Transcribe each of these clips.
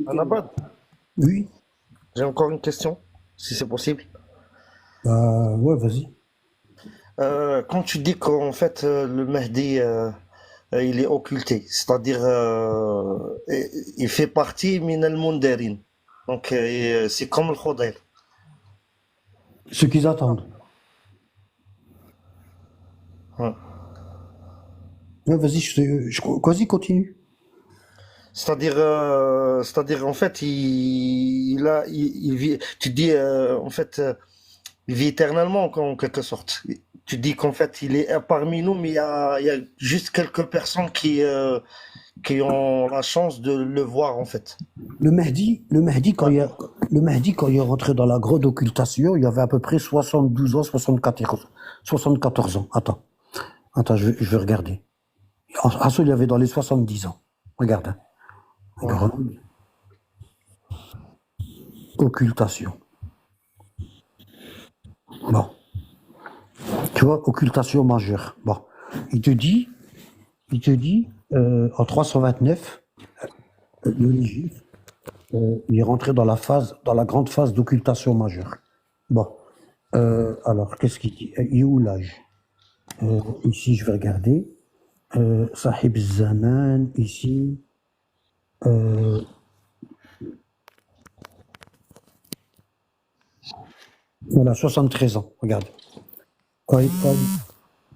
Anabad, Oui, j'ai encore une question, si c'est possible. bah ouais, vas-y. Quand tu dis qu'en fait le Mahdi il est occulté, c'est-à-dire il fait partie min al-Mundarin. Donc c'est comme le Khodr. Ce qu'ils attendent. Ouais. Ouais, vas-y, vas-y, continue. C'est-à-dire en fait il vit. Tu dis en fait il vit éternellement en quelque sorte. Tu dis qu'en fait il est parmi nous, mais il y a juste quelques personnes qui ont la chance de le voir en fait. Ouais. Le Mahdi, quand il est rentré dans la grotte d'occultation, il y avait à peu près 72 ans, 74 ans. Attends, je vais regarder. Ah, ça, il y avait dans les 70 ans. Regarde, hein. Ouais. Grotte, occultation. Bon, tu vois, occultation majeure. Bon, il te dit, en 329, le légiste, il est rentré dans la grande phase d'occultation majeure. Bon, alors, qu'est-ce qu'il dit? Il est où l'âge? Ici, je vais regarder. Sahib Zaman, ici. euh, voilà, 73 ans. Regarde. Quand il, quand il-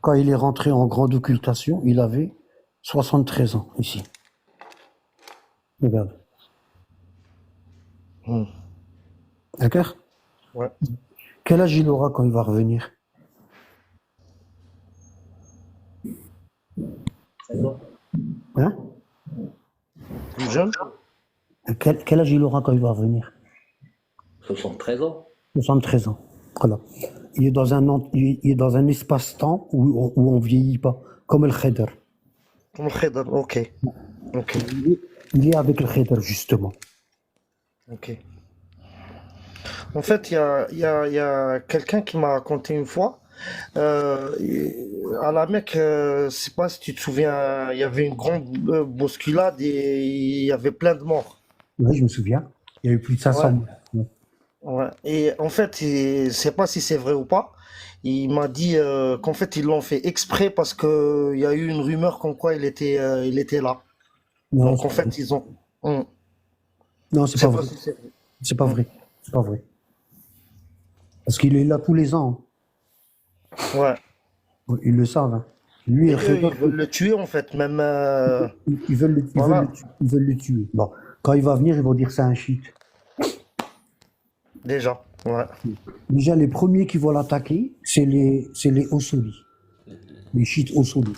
quand il est rentré en grande occultation, il avait 73 ans, ici. Regarde. Hmm. D'accord? Ouais. Quel âge il aura quand il va revenir? Hein? Plus jeune? Quel âge il aura quand il va revenir? 73 ans. 73 ans. Voilà. Il est dans un espace-temps où on vieillit pas, comme le Kheder. Comme le Khidr, ok. Ok. Il est avec le Kheder, justement. Ok. En fait, il y a quelqu'un qui m'a raconté une fois, à la Mecque, je sais pas si tu te souviens, il y avait une grande bousculade et il y avait plein de morts. Oui, je me souviens. Il y a eu plus de Ouais. 500 morts. Ouais. Ouais. Et en fait, je sais pas si c'est vrai ou pas. Il m'a dit qu'en fait ils l'ont fait exprès parce que il y a eu une rumeur comme quoi il était là. Non, Donc c'est en pas vrai. fait ils ont. Hum. Non, Je c'est pas sais pas vrai. si c'est vrai. C'est pas Hum. vrai. C'est pas vrai. Parce qu'il est là tous les ans, Ouais. hein. Ils le savent, hein. Lui, Et eux ils veulent le tuer en fait, même. Voilà. ils veulent le tuer. Bon, quand il va venir, ils vont dire c'est un shit. Déjà. Ouais. Déjà, les premiers qui vont l'attaquer, c'est les Ossouli, les chiites Ossouli.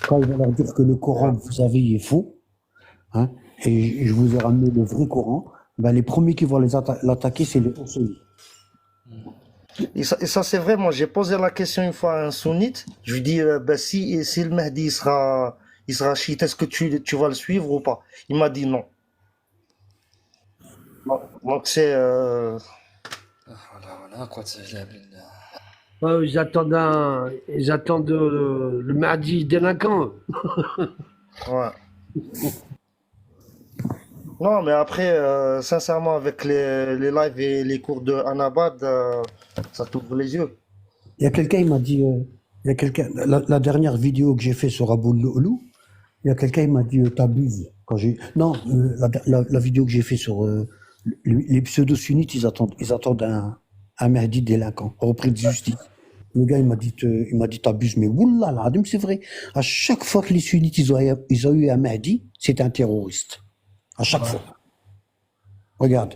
Quand ils vont leur dire que le Coran Ouais. que vous avez il est faux, hein, et je vous ai ramené le vrai Coran, ben les premiers qui vont l'attaquer, c'est les Ossouli. Et ça, c'est vrai, moi j'ai posé la question une fois à un sunnite. Je lui dis bah, si le Mahdi il sera chiite, est-ce que tu vas le suivre ou pas? Il m'a dit non. Donc c'est. Voilà, voilà, quoi, Ouais, ils attendent le mardi délinquant. Ouais. Non, mais après, sincèrement, avec les lives et les cours de Anabad, ça t'ouvre les yeux. Il y a quelqu'un, il m'a dit, il y a quelqu'un, la dernière vidéo que j'ai fait sur Abou Loulou, il y a quelqu'un, il m'a dit, t'abuses. Non, la vidéo que j'ai fait sur les pseudo-sunnites, ils attendent un Mahdi délinquant, repris de justice. Le gars, il m'a dit, t'abuses, mais oulala, là, c'est vrai. À chaque fois que les sunnites, ils ont eu un Mahdi, c'était un terroriste. À chaque fois. Regarde.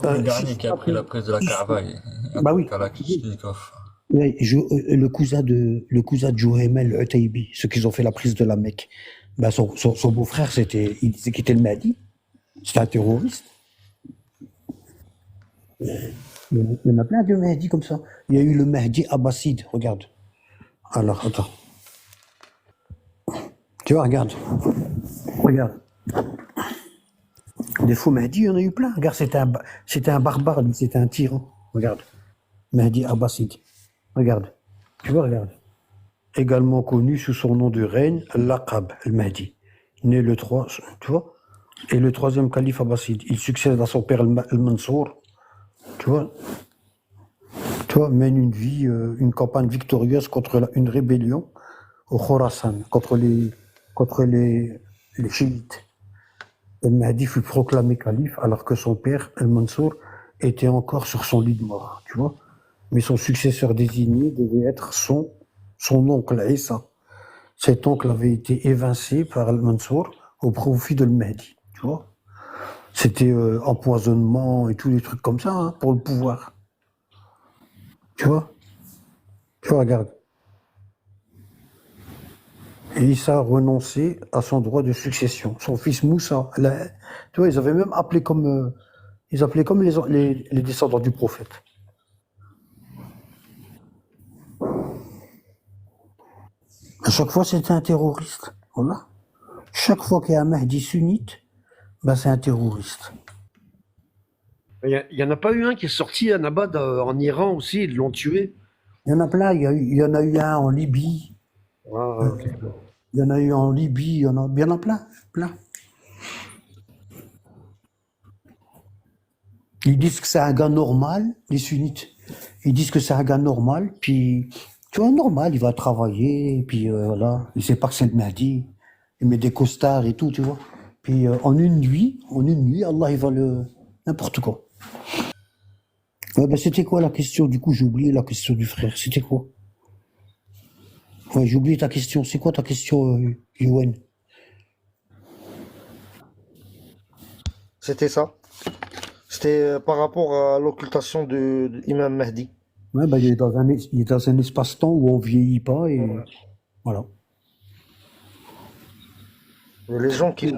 Comme le Si dernier je qui a pris la t'appelle- prise de la si je- Kaaba, Bah oui. Kalachnikov. Ouais, le cousin de Johemel Utaibi, ceux qui ont fait la prise de la Mecque. Ben son beau-frère, il disait qu'il était le Mahdi. C'était un terroriste. Il y en a plein de Mahdi comme ça. Il y a eu le Mahdi Abbasside, regarde. Alors, attends. Tu vois, regarde. Regarde. Des faux Mahdi, il y en a eu plein. Regarde, c'était un barbare, lui, c'était un tyran. Regarde. Mahdi Abbasside. Regarde. Tu vois, regarde. Également connu sous son nom de reine, Laqab, el Mahdi. Né le 3, tu vois. Et le troisième calife abbasside, il succède à son père Al-Mansour, tu vois, mène une vie, une campagne victorieuse contre une rébellion au Khorasan, contre les chiites. El Mahdi fut proclamé calife alors que son père, Al-Mansour, était encore sur son lit de mort, tu vois. Mais son successeur désigné devait être son oncle Issa. Cet oncle avait été évincé par Al-Mansour au profit de Al-Mahdi, tu vois. C'était empoisonnement et tous les trucs comme ça, hein, pour le pouvoir. Tu vois, regarde. Et Issa a renoncé à son droit de succession. Son fils Moussa, tu vois, ils avaient même appelé comme, ils appelaient comme les descendants du prophète. À chaque fois, c'était un terroriste. Voilà. Chaque fois qu'il y a un Mahdi sunnite, ben, c'est un terroriste. Il y en a pas eu un qui est sorti à Nabad en Iran aussi, ils l'ont tué. Il y en a plein. Il y en a eu un en Libye. Ah, ok. Il y en a eu en Libye. Il y en a plein. Plein. Ils disent que c'est un gars normal, les sunnites. Ils disent que c'est un gars normal, puis, tu vois, normal, il va travailler, puis voilà. Il sait pas que c'est le Mahdi. Il met des costards et tout, tu vois. Puis en une nuit, Allah, il va le... N'importe quoi. Ouais, ben, c'était quoi la question? Du coup, j'ai oublié la question du frère. C'était quoi? Ouais, j'ai oublié ta question. C'est quoi ta question, Yoann? C'était ça. C'était par rapport à l'occultation de Imam Mahdi. Ouais, ben, il est dans un espace-temps où on vieillit pas et voilà. Et les gens qui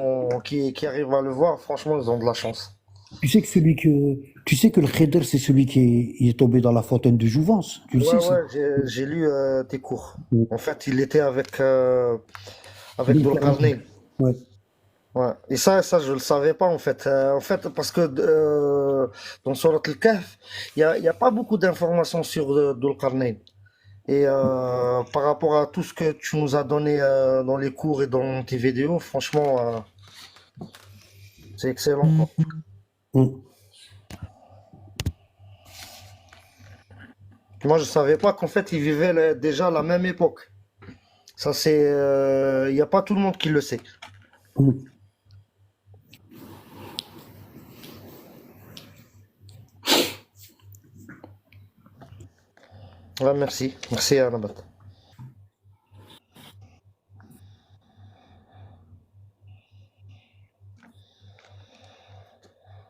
arrivent à le voir, franchement, ils ont de la chance. Tu sais que le Khéder, c'est celui il est tombé dans la fontaine de Jouvence. Tu le Ouais, sais, ça? ouais, j'ai lu tes cours. Mm. En fait, il était avec Dul Dulqarnain. Ouais. Ouais. Et ça, je le savais pas en fait. En fait, parce que dans Surat Al-Kahf, il y a pas beaucoup d'informations sur Dulqarnain. Et par rapport à tout ce que tu nous as donné dans les cours et dans tes vidéos, franchement, c'est excellent, quoi. Mm. Moi, je savais pas qu'en fait, ils vivaient déjà la même époque. Ça, il n'y a pas tout le monde qui le sait. Mm. Ouais, merci. Merci, Anabat.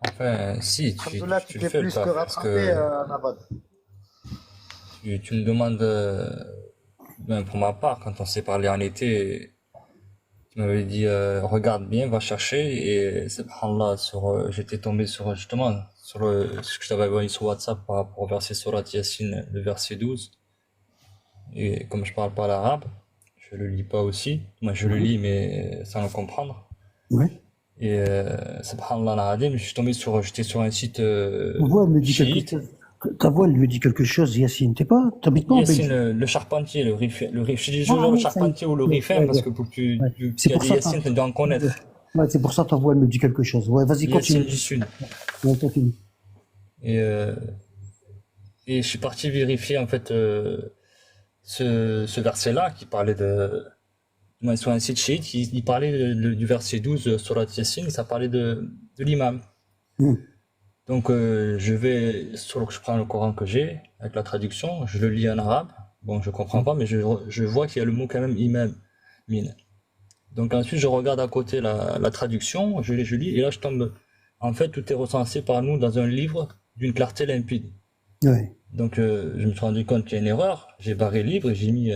Enfin, si, Alhamdoulilah, tu tu le t'es fais le plus que taf, parce rattrapé, que Anabat. tu me demandes, ben, pour ma part, quand on s'est parlé en été, tu m'avais dit, regarde bien, va chercher, et subhanallah, j'étais tombé sur, justement, sur ce que je t'avais envoyé sur WhatsApp par rapport au verset Surat Yassine, le verset 12. Et comme je parle pas l'arabe, je le lis pas aussi. Moi, je le lis, mais sans le comprendre. Ouais. Et subhanallah al-azim, j'étais sur un site Ta voix, elle me dit quelque chiite. chose. Ta voix, elle lui dit quelque chose, Yacine. T'habites pas en Yassine, Belgique? le charpentier, je dis Ah, toujours le ouais, ça y est. charpentier ou le Ouais, rifin, ouais, parce ouais. que pour que Ouais. tu C'est as pour dit ça, Yassine, tu dois en connaître. ouais, c'est pour ça ta voix, elle me dit quelque chose. Ouais, vas-y, Yassine continue. du Sud. Ouais, continue. Et, euh, et je suis parti vérifier, en fait, ce verset-là qui parlait de. Moi, sur un site chiite, il parlait du verset 12 sur la Yassine, ça parlait de l'imam. Mm. Donc, je prends le Coran que j'ai, avec la traduction, je le lis en arabe. Bon, je comprends pas, mais je vois qu'il y a le mot quand même imam, mine. Donc ensuite, je regarde à côté la traduction, je lis, et là, je tombe. En fait, tout est recensé par nous dans un livre d'une clarté limpide. Ouais. Donc, je me suis rendu compte qu'il y a une erreur. J'ai barré le livre et j'ai mis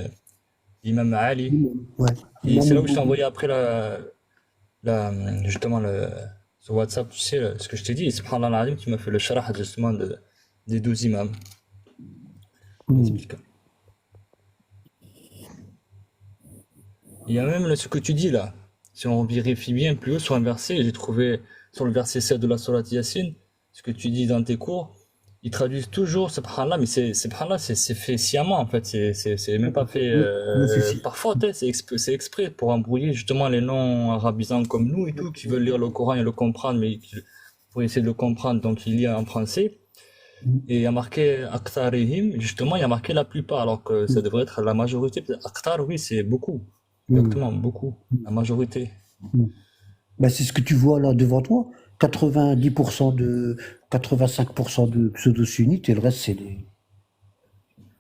l'imam Ali. Ouais. Et c'est là où je t'ai envoyé après justement sur WhatsApp, tu sais, ce que je t'ai dit. Et subhanallah al-azim, tu m'as fait le sharah justement des 12 imams. Mm. Explique. Il y a même ce que tu dis là. Si on vérifie bien plus haut sur un verset, j'ai trouvé sur le verset 7 de la Sourate Yassine, ce que tu dis dans tes cours, Ils traduisent toujours subhanallah, mais subhanallah, c'est fait sciemment en fait. C'est même pas fait Oui, si. par faute. Hein. C'est exprès pour embrouiller justement les non-arabisants comme nous et tout, qui veulent lire le Coran et le comprendre, mais pour essayer de le comprendre, donc il y a en français. Et il y a marqué Aktharihim, justement, il y a marqué la plupart, alors que ça devrait être la majorité. Aktar, oui, c'est beaucoup. Exactement, beaucoup. La majorité. Ben, c'est ce que tu vois là devant toi. 90% 85% de pseudo-sunnites et le reste, c'est des.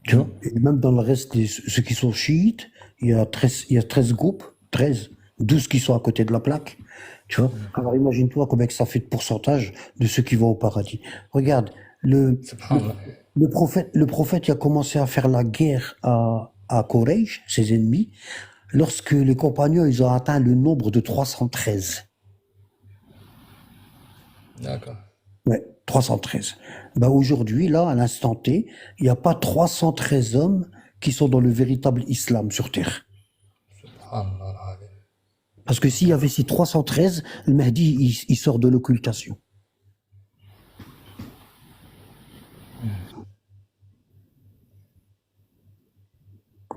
Tu vois? Et même dans le reste, ceux qui sont chiites, il y a 13 groupes, 13, 12 qui sont à côté de la plaque. Tu vois? Alors imagine-toi combien que ça fait de pourcentage de ceux qui vont au paradis. Regarde, le, Subhanallah. le prophète il a commencé à faire la guerre à Quraysh, ses ennemis, lorsque les compagnons ils ont atteint le nombre de 313. D'accord. Ouais, 313. Bah aujourd'hui, là, à l'instant T, il n'y a pas 313 hommes qui sont dans le véritable islam sur Terre. Subhanallah. Parce que s'il y avait ces 313, le Mahdi, il sort de l'occultation.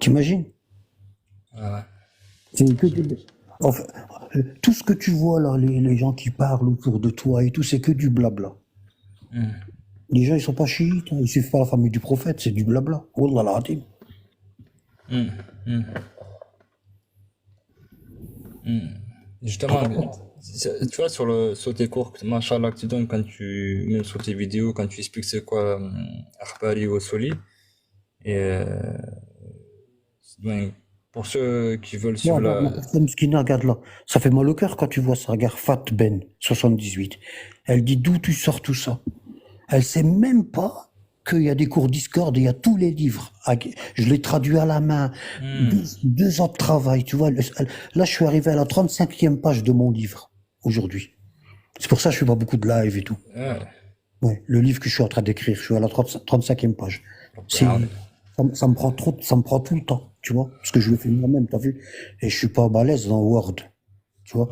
T'imagines? Ouais. C'est que enfin, tout ce que tu vois là, les gens qui parlent autour de toi et tout, c'est que du blabla. Les gens, ils sont pas chiites, hein, ils suivent pas la famille du prophète, c'est du blabla. Wallah al-azim. Hum, hum, Justement, tu vois, sur tes cours, machallah, que tu donnes même sur tes vidéos, quand tu expliques c'est quoi, Akhbari ou Soli, et, ben, pour ceux qui veulent suivre La personne Mskina, regarde là. Ça fait mal au cœur quand tu vois ça. Regarde Fat Ben, 78. Elle dit d'où tu sors tout ça. Elle sait même pas qu'il y a des cours Discord et il y a tous les livres. Je l'ai traduit à la main. 2 ans de travail, tu vois. Là, je suis arrivé à la 35e page de mon livre, aujourd'hui. C'est pour ça que je fais pas beaucoup de live et tout. Ouais. Ouais, le livre que je suis en train d'écrire, je suis à la 35e page. Ah, Ça me prend ça me prend tout le temps, tu vois. Parce que je le fais moi-même, t'as vu. Et je suis pas balèze dans Word. Tu vois.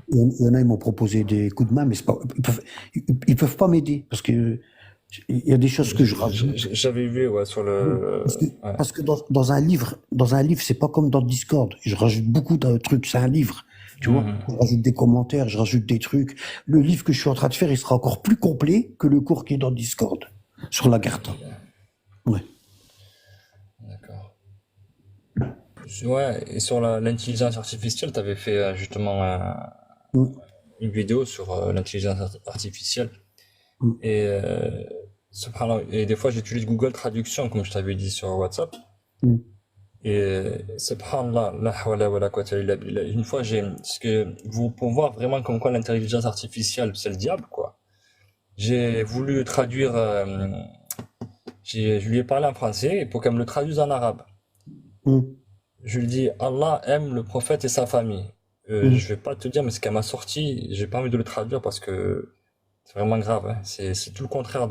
Il y en a, ils m'ont proposé des coups de main, mais c'est pas, ils peuvent pas m'aider parce que il y a des choses que je rajoute. J'avais vu, ouais, sur le, ouais. Parce que dans un livre, c'est pas comme dans Discord. Je rajoute beaucoup de trucs. C'est un livre, tu vois. Je rajoute des commentaires, je rajoute des trucs. Le livre que je suis en train de faire, il sera encore plus complet que le cours qui est dans Discord sur la Garta. Ouais. D'accord. Ouais, et sur l'intelligence artificielle, tu avais fait justement Mm. une vidéo sur l'intelligence artificielle. Et, subhanallah, et des fois, j'utilise Google Traduction, comme je t'avais dit sur WhatsApp. Mm. Et subhanallah, la hawla wa la quwwata illa billah. Une fois, parce que pour voir vraiment comme quoi l'intelligence artificielle, c'est le diable, quoi. J'ai voulu traduire, je lui ai parlé en français et pour qu'elle me le traduise en arabe. Mm. Je lui dis, Allah aime le prophète et sa famille. Je vais pas te dire, mais ce qu'elle m'a sorti, j'ai pas envie de le traduire parce que c'est vraiment grave, hein. C'est tout le contraire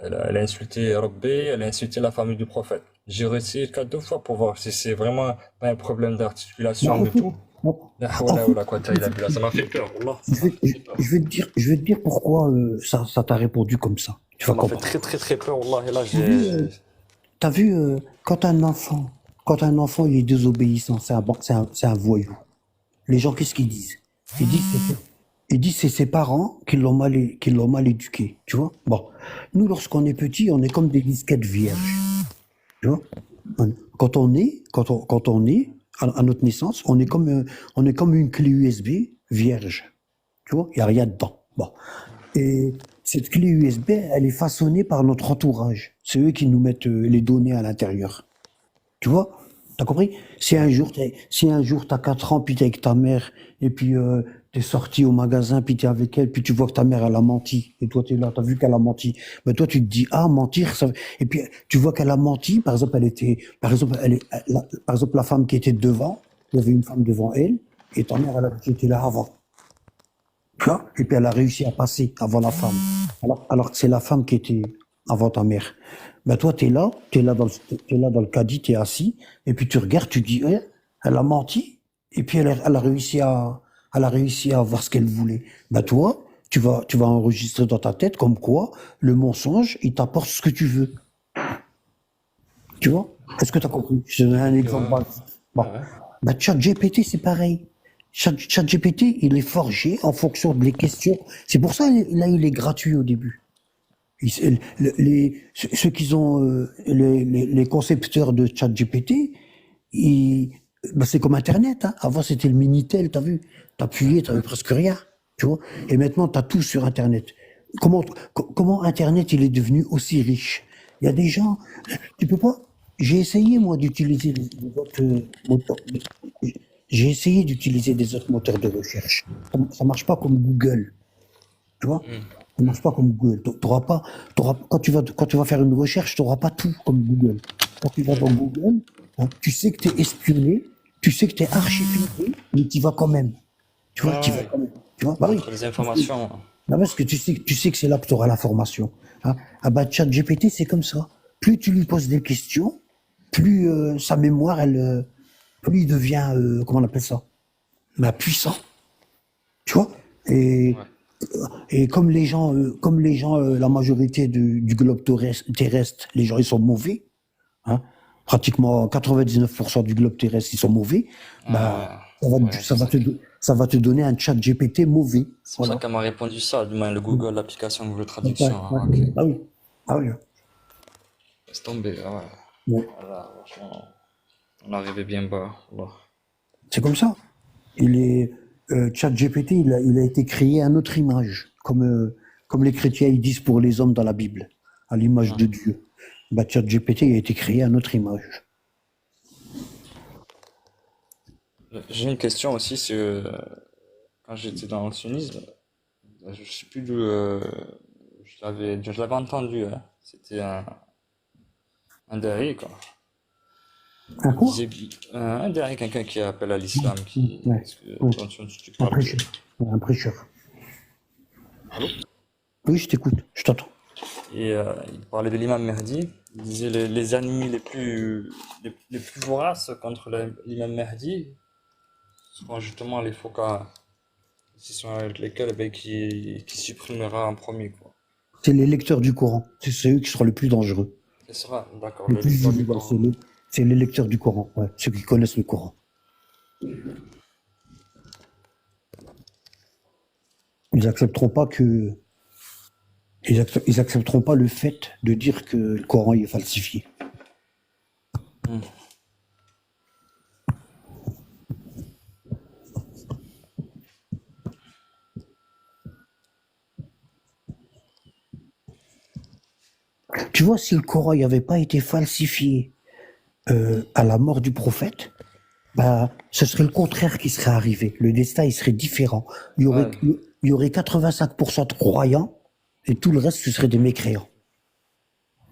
elle a insulté Rabbi, elle a insulté la famille du prophète. J'ai réessayé 4 fois pour voir si c'est vraiment pas un problème d'articulation et tout. La hawla wa la quwwata illa billah. Ça m'a fait peur, wallah. Ça m'a fait peur. Je vais te dire pourquoi ça t'a répondu comme ça. Tu Ça vas m'a fait comprendre. très très très peur, wallah. Et là, T'as vu, quand un enfant il est désobéissant, c'est un voyou. Les gens, qu'est-ce qu'ils disent? Ils disent c'est ses parents qui l'ont mal éduqué, tu vois? Bon, nous lorsqu'on est petit, on est comme des disquettes vierges, tu vois? Quand on est à notre naissance, on est comme une clé USB vierge, tu vois? Il y a rien dedans. Bon, et cette clé USB, elle est façonnée par notre entourage. C'est eux qui nous mettent les données à l'intérieur. Tu vois? T'as compris? Si un jour t'as 4 ans, puis t'es avec ta mère, et puis t'es sorti au magasin, puis t'es avec elle, puis tu vois que ta mère, elle a menti, et toi t'es là, t'as vu qu'elle a menti. Ben toi tu te dis, ah, mentir, ça. Et puis tu vois qu'elle a menti, par exemple, par exemple, la femme qui était devant, il y avait une femme devant elle, et ta mère, elle a dit qu'elle était là avant. Tu vois? Et puis elle a réussi à passer avant la femme. Alors que c'est la femme qui était avant ta mère. Ben toi, t'es là dans le caddie, t'es assis, et puis tu regardes, tu dis, eh, elle a menti, et puis elle a réussi à avoir ce qu'elle voulait. Ben toi, tu vas enregistrer dans ta tête comme quoi le mensonge, il t'apporte ce que tu veux. Tu vois? Est-ce que tu as compris? Je te donne un exemple Ouais, basique. Bon. ouais. Bah, ChatGPT, c'est pareil. ChatGPT, il est forgé en fonction des questions. C'est pour ça, là, il est gratuit au début. Ceux qui ont, les concepteurs de ChatGPT, ils, bah, c'est comme Internet, hein. Avant, c'était le Minitel, t'as vu? T'appuyais, t'avais presque rien, tu vois? Et maintenant, t'as tout sur Internet. Comment, comment Internet, il est devenu aussi riche? Il y a des gens, tu peux pas, j'ai essayé, moi, d'utiliser les autres moteurs, j'ai essayé d'utiliser des autres moteurs de recherche. Ça marche pas comme Google, tu vois? Ça marche pas comme Google. Quand tu vas faire une recherche, tu n'auras pas tout comme Google. Quand tu vas dans Google, hein, tu sais que tu es espionné, tu sais que tu es archipelé, mais tu vas quand même. Tu vois, tu Ah vas ouais. quand même. Tu vois, bah oui. Entre les informations. Non, parce que tu sais que c'est là que tu auras l'information. Hein. Ah bah, ChatGPT, c'est comme ça. Plus tu lui poses des questions, plus sa mémoire, plus il devient, comment on appelle ça? Bah, puissant. Tu vois? Ouais. Et comme les gens, la majorité du globe terrestre, les gens ils sont mauvais, hein, pratiquement 99% du globe terrestre ils sont mauvais, bah Ah, ouais, c'est ça. ça va te donner un chat GPT mauvais, C'est pour ça voilà. qu'elle m'a répondu ça, du moins le Ouais, Google, l'application Google ouais, Traduction. ouais. Ah, ok. Ah oui, ah oui. Laisse tomber. Ah ouais. Ouais. Voilà, franchement, on arrivait bien bas. Voilà. C'est comme ça. Il est chat GPT, il a été créé à notre image, comme les chrétiens ils disent pour les hommes dans la Bible, à l'image Ah. de Dieu. Bah, chat GPT a été créé à notre image. J'ai une question aussi, c'est quand j'étais dans le sionisme, je sais plus d'où je l'avais entendu, hein. C'était un derrière, quoi. Un Il quoi? disait, un derrière, quelqu'un qui appelle à l'islam, qui, Ouais, ouais. dont tu Un parles de. prêcheur. Ouais, un prêcheur. Allô? Oui, je t'écoute, je t'entends. Et il parlait de l'imam Mahdi. Il disait les ennemis les plus voraces contre l'imam Mahdi seront justement les focas. Ce sont avec lesquels ben, qui supprimera en premier, quoi. C'est les lecteurs du Coran. C'est eux qui seront les plus dangereux. Ce sera, d'accord, Les le plus lecteur du ouais, Coran. c'est les lecteurs du Coran, ouais, ceux qui connaissent le Coran. Ils accepteront pas que, ils accepteront pas le fait de dire que le Coran est falsifié. Hmm. Tu vois, si le Coran n'avait pas été falsifié à la mort du prophète, bah, ce serait le contraire qui serait arrivé. Le destin, il serait différent. Ouais, Il y aurait 85% de croyants et tout le reste, ce serait des mécréants.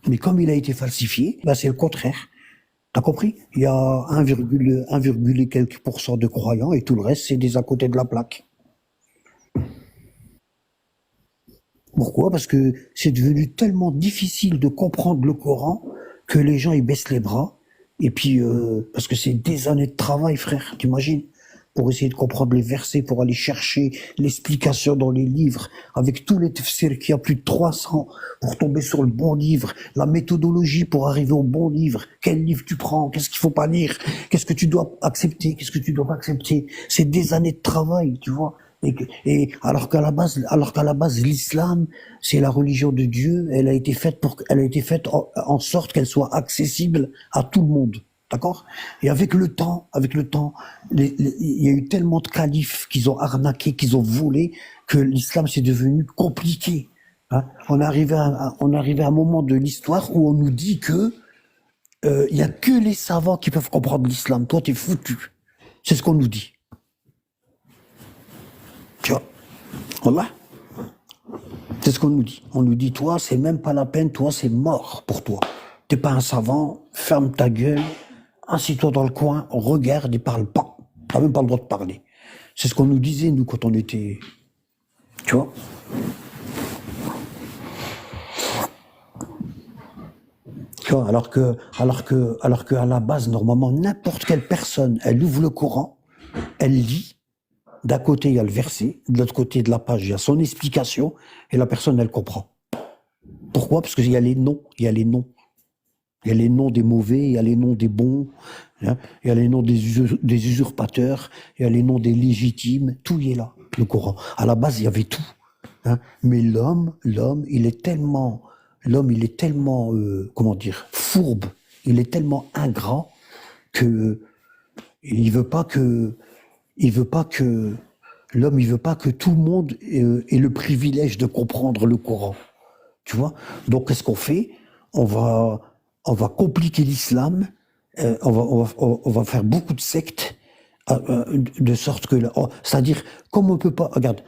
Mais comme il a été falsifié, bah, c'est le contraire. T'as compris? Il y a 1, et quelques pourcents de croyants et tout le reste, c'est des à côté de la plaque. Pourquoi? Parce que c'est devenu tellement difficile de comprendre le Coran que les gens ils baissent les bras. Et puis parce que c'est des années de travail, frère, t'imagines? Pour essayer de comprendre les versets, pour aller chercher l'explication dans les livres, avec tous les tafsirs qu'il y a plus de 300, pour tomber sur le bon livre, la méthodologie pour arriver au bon livre, quel livre tu prends, qu'est-ce qu'il faut pas lire, qu'est-ce que tu dois accepter, qu'est-ce que tu dois pas accepter. C'est des années de travail, tu vois. Et alors qu'à la base, l'islam, c'est la religion de Dieu. Elle a été faite en sorte qu'elle soit accessible à tout le monde. D'accord? Et avec le temps, il y a eu tellement de califes qu'ils ont arnaqué, qu'ils ont volé, que l'islam c'est devenu compliqué. Hein? On est arrivé à un moment de l'histoire où on nous dit que il y a que les savants qui peuvent comprendre l'islam. Toi, t'es foutu. C'est ce qu'on nous dit. Tu vois? Voilà. C'est ce qu'on nous dit. On nous dit, toi, c'est même pas la peine, toi, c'est mort pour toi. T'es pas un savant, ferme ta gueule, assis-toi dans le coin, regarde et parle pas. T'as même pas le droit de parler. C'est ce qu'on nous disait, nous, quand on était... Tu vois? Tu vois, alors que à la base, normalement, n'importe quelle personne, elle ouvre le Coran, elle lit, d'un côté, il y a le verset, de l'autre côté de la page, il y a son explication, et la personne, elle comprend. Pourquoi? Parce qu'il y a les noms, il y a les noms. Il y a les noms des mauvais, il y a les noms des bons, hein, il y a les noms des usurpateurs, il y a les noms des légitimes, tout y est là, le Coran. À la base, il y avait tout. Hein. Mais l'homme, il est tellement, comment dire, fourbe, il est tellement ingrat que il veut pas que l'homme, il veut pas que tout le monde ait le privilège de comprendre le Coran. Tu vois? Donc, qu'est-ce qu'on fait? On va compliquer l'islam, on va faire beaucoup de sectes, de sorte que, c'est-à-dire, comme on peut pas, regarde,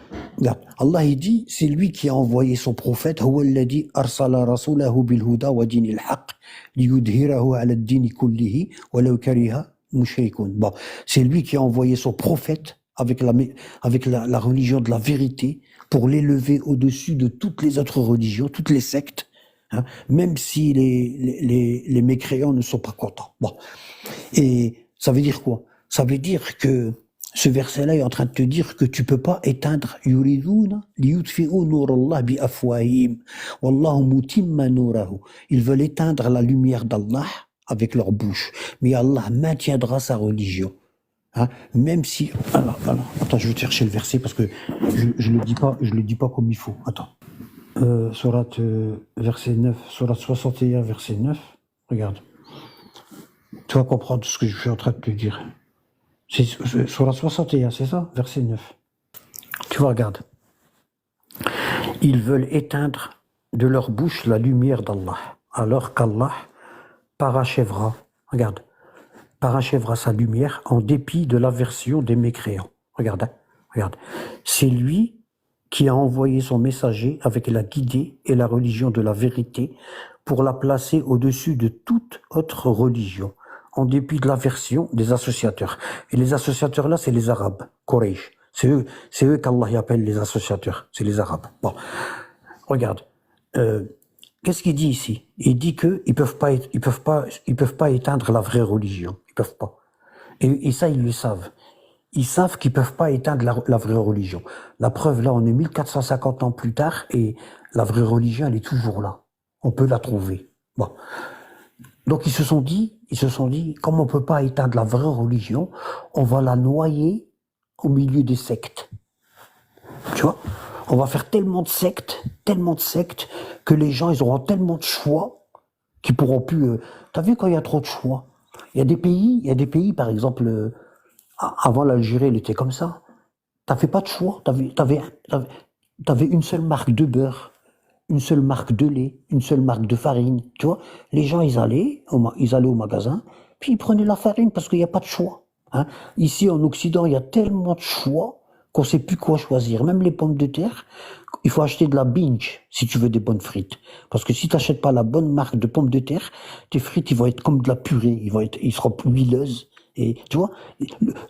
Allah il dit, c'est lui qui a envoyé son prophète, هو الذي أرسل رسوله بالهدى ودين الحق ليظهره على الدين كله ولو كره المشركون. Bon, c'est lui qui a envoyé son prophète avec la religion de la vérité pour l'élever au-dessus de toutes les autres religions, toutes les sectes, hein, même si les mécréants ne sont pas contents. Bon. Et ça veut dire quoi? Ça veut dire que ce verset-là est en train de te dire que tu peux pas éteindre yuriduna liyutfi'u nurallah bi afwahim wallahu mutimma nurahu. Ils veulent éteindre la lumière d'Allah avec leur bouche, mais Allah maintiendra sa religion. Hein, même si attends, je vais te chercher le verset parce que je le dis pas comme il faut. Attends. Sourate verset 9, sourate 61 verset 9. Regarde. Tu vas comprendre ce que je suis en train de te dire. C'est sourate 61, c'est ça, verset 9. Tu vois, regarde. Ils veulent éteindre de leur bouche la lumière d'Allah, alors qu'Allah parachèvera. Regarde. Parachèvera sa lumière en dépit de l'aversion des mécréants. Regarde, hein, regarde. C'est lui qui a envoyé son messager avec la guidée et la religion de la vérité pour la placer au-dessus de toute autre religion, en dépit de l'aversion des associateurs. Et les associateurs là, c'est les Arabes, Quraysh. C'est eux qu'Allah appelle les associateurs, c'est les Arabes. Bon, regarde. Qu'est-ce qu'il dit ici? Il dit que ils peuvent pas éteindre la vraie religion. Ils peuvent pas. Et ça, ils le savent. Ils savent qu'ils peuvent pas éteindre la vraie religion. La preuve, là, on est 1450 ans plus tard et la vraie religion, elle est toujours là. On peut la trouver. Bon. Donc, ils se sont dit, comme on peut pas éteindre la vraie religion, on va la noyer au milieu des sectes. Tu vois? On va faire tellement de sectes, que les gens, ils auront tellement de choix qu'ils pourront plus. T'as vu quand il y a trop de choix? Il y a des pays, par exemple, avant l'Algérie, elle était comme ça. T'avais pas de choix. T'avais une seule marque de beurre, une seule marque de lait, une seule marque de farine. Tu vois? Les gens, ils allaient au magasin, puis ils prenaient la farine parce qu'il n'y a pas de choix. Hein? Ici, en Occident, il y a tellement de choix qu'on sait plus quoi choisir. Même les pommes de terre, il faut acheter de la Binge si tu veux des bonnes frites. Parce que si tu n'achètes pas la bonne marque de pommes de terre, tes frites, ils vont être comme de la purée. Ils seront huileuses. Et tu vois,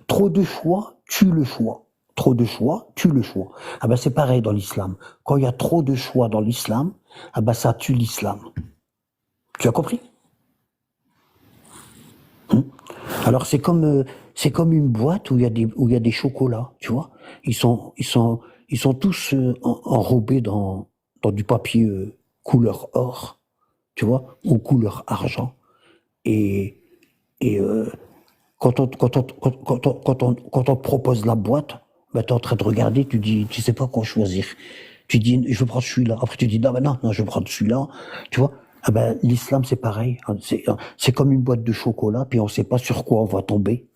trop de choix tue le choix. Trop de choix tue le choix. Ah ben c'est pareil dans l'islam. Quand il y a trop de choix dans l'islam, ah ben ça tue l'islam. Tu as compris? Alors c'est comme une boîte où il y a des chocolats, tu vois. Ils sont tous enrobés dans du papier couleur or, tu vois, ou couleur argent. Et quand on te propose la boîte, ben t'es en train de regarder, tu sais pas quoi choisir. Tu dis je veux prendre celui-là. Après tu dis non, je veux prendre celui-là, tu vois. Ah ben, l'islam, c'est pareil. C'est comme une boîte de chocolat, puis on ne sait pas sur quoi on va tomber.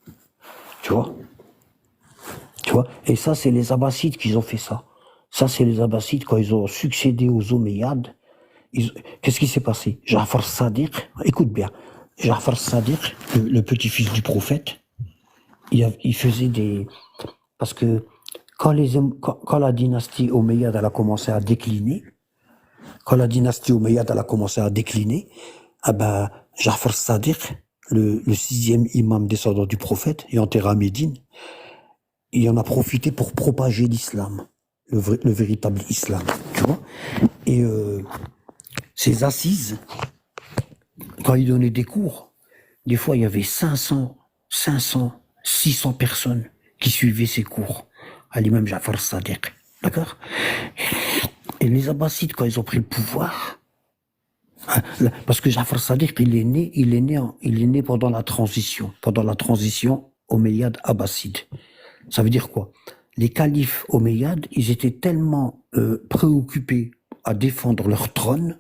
Tu vois? Et ça, c'est les Abbassides qui ont fait ça. Ça, c'est les Abbassides, quand ils ont succédé aux Omeyyades. Qu'est-ce qui s'est passé? Ja'far Sadiq, écoute bien. Ja'far Sadiq, le petit-fils du prophète, il faisait des... Parce que quand la dynastie Omeyyade, elle a commencé à décliner, ah ben, Ja'far Sadiq, le 6e imam descendant du prophète et enterré à Médine, il en a profité pour propager l'islam, le véritable islam, tu vois. Et ces assises, quand il donnait des cours, des fois il y avait 500, 600 personnes qui suivaient ces cours. à l'imam Ja'far al-Sadiq. D'accord? Et les Abbassides, quand ils ont pris le pouvoir, parce que Ja'far al-Sadiq, il est né pendant la transition omeyyade abbasside. Ça veut dire quoi? Les califes omeyyades, ils étaient tellement préoccupés à défendre leur trône,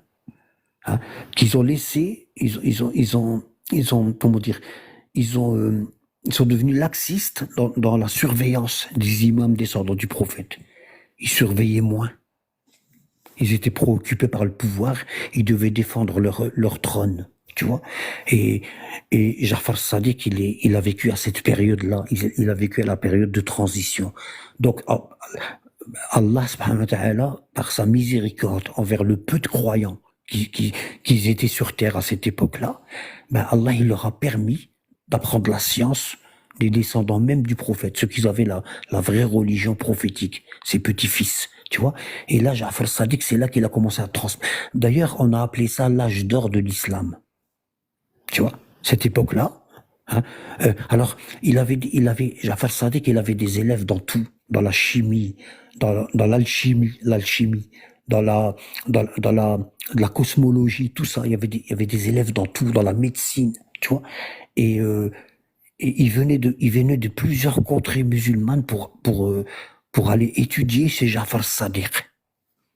hein, qu'ils ont laissé, comment dire, ils sont devenus laxistes dans la surveillance des imams descendants du prophète. Ils surveillaient moins. Ils étaient préoccupés par le pouvoir. Ils devaient défendre leur trône. Tu vois? Et Ja'far Sadiq, il a vécu à cette période-là. Il a vécu à la période de transition. Donc, Allah, subhanahu wa ta'ala, par sa miséricorde envers le peu de croyants qui étaient sur terre à cette époque-là, ben Allah, il leur a permis d'apprendre la science des descendants même du prophète, ceux qui avaient la vraie religion prophétique, ses petits-fils, tu vois. Et là, Ja'far Sadiq, c'est là qu'il a commencé à transmettre. D'ailleurs, on a appelé ça l'âge d'or de l'islam. Tu vois, cette époque-là. Hein, alors, Ja'far Sadiq, il avait des élèves dans tout, dans la chimie, dans l'alchimie, dans la cosmologie, tout ça. Il y avait des élèves dans tout, dans la médecine, tu vois. Et il venait de plusieurs contrées musulmanes pour aller étudier chez Ja'far Sadiq.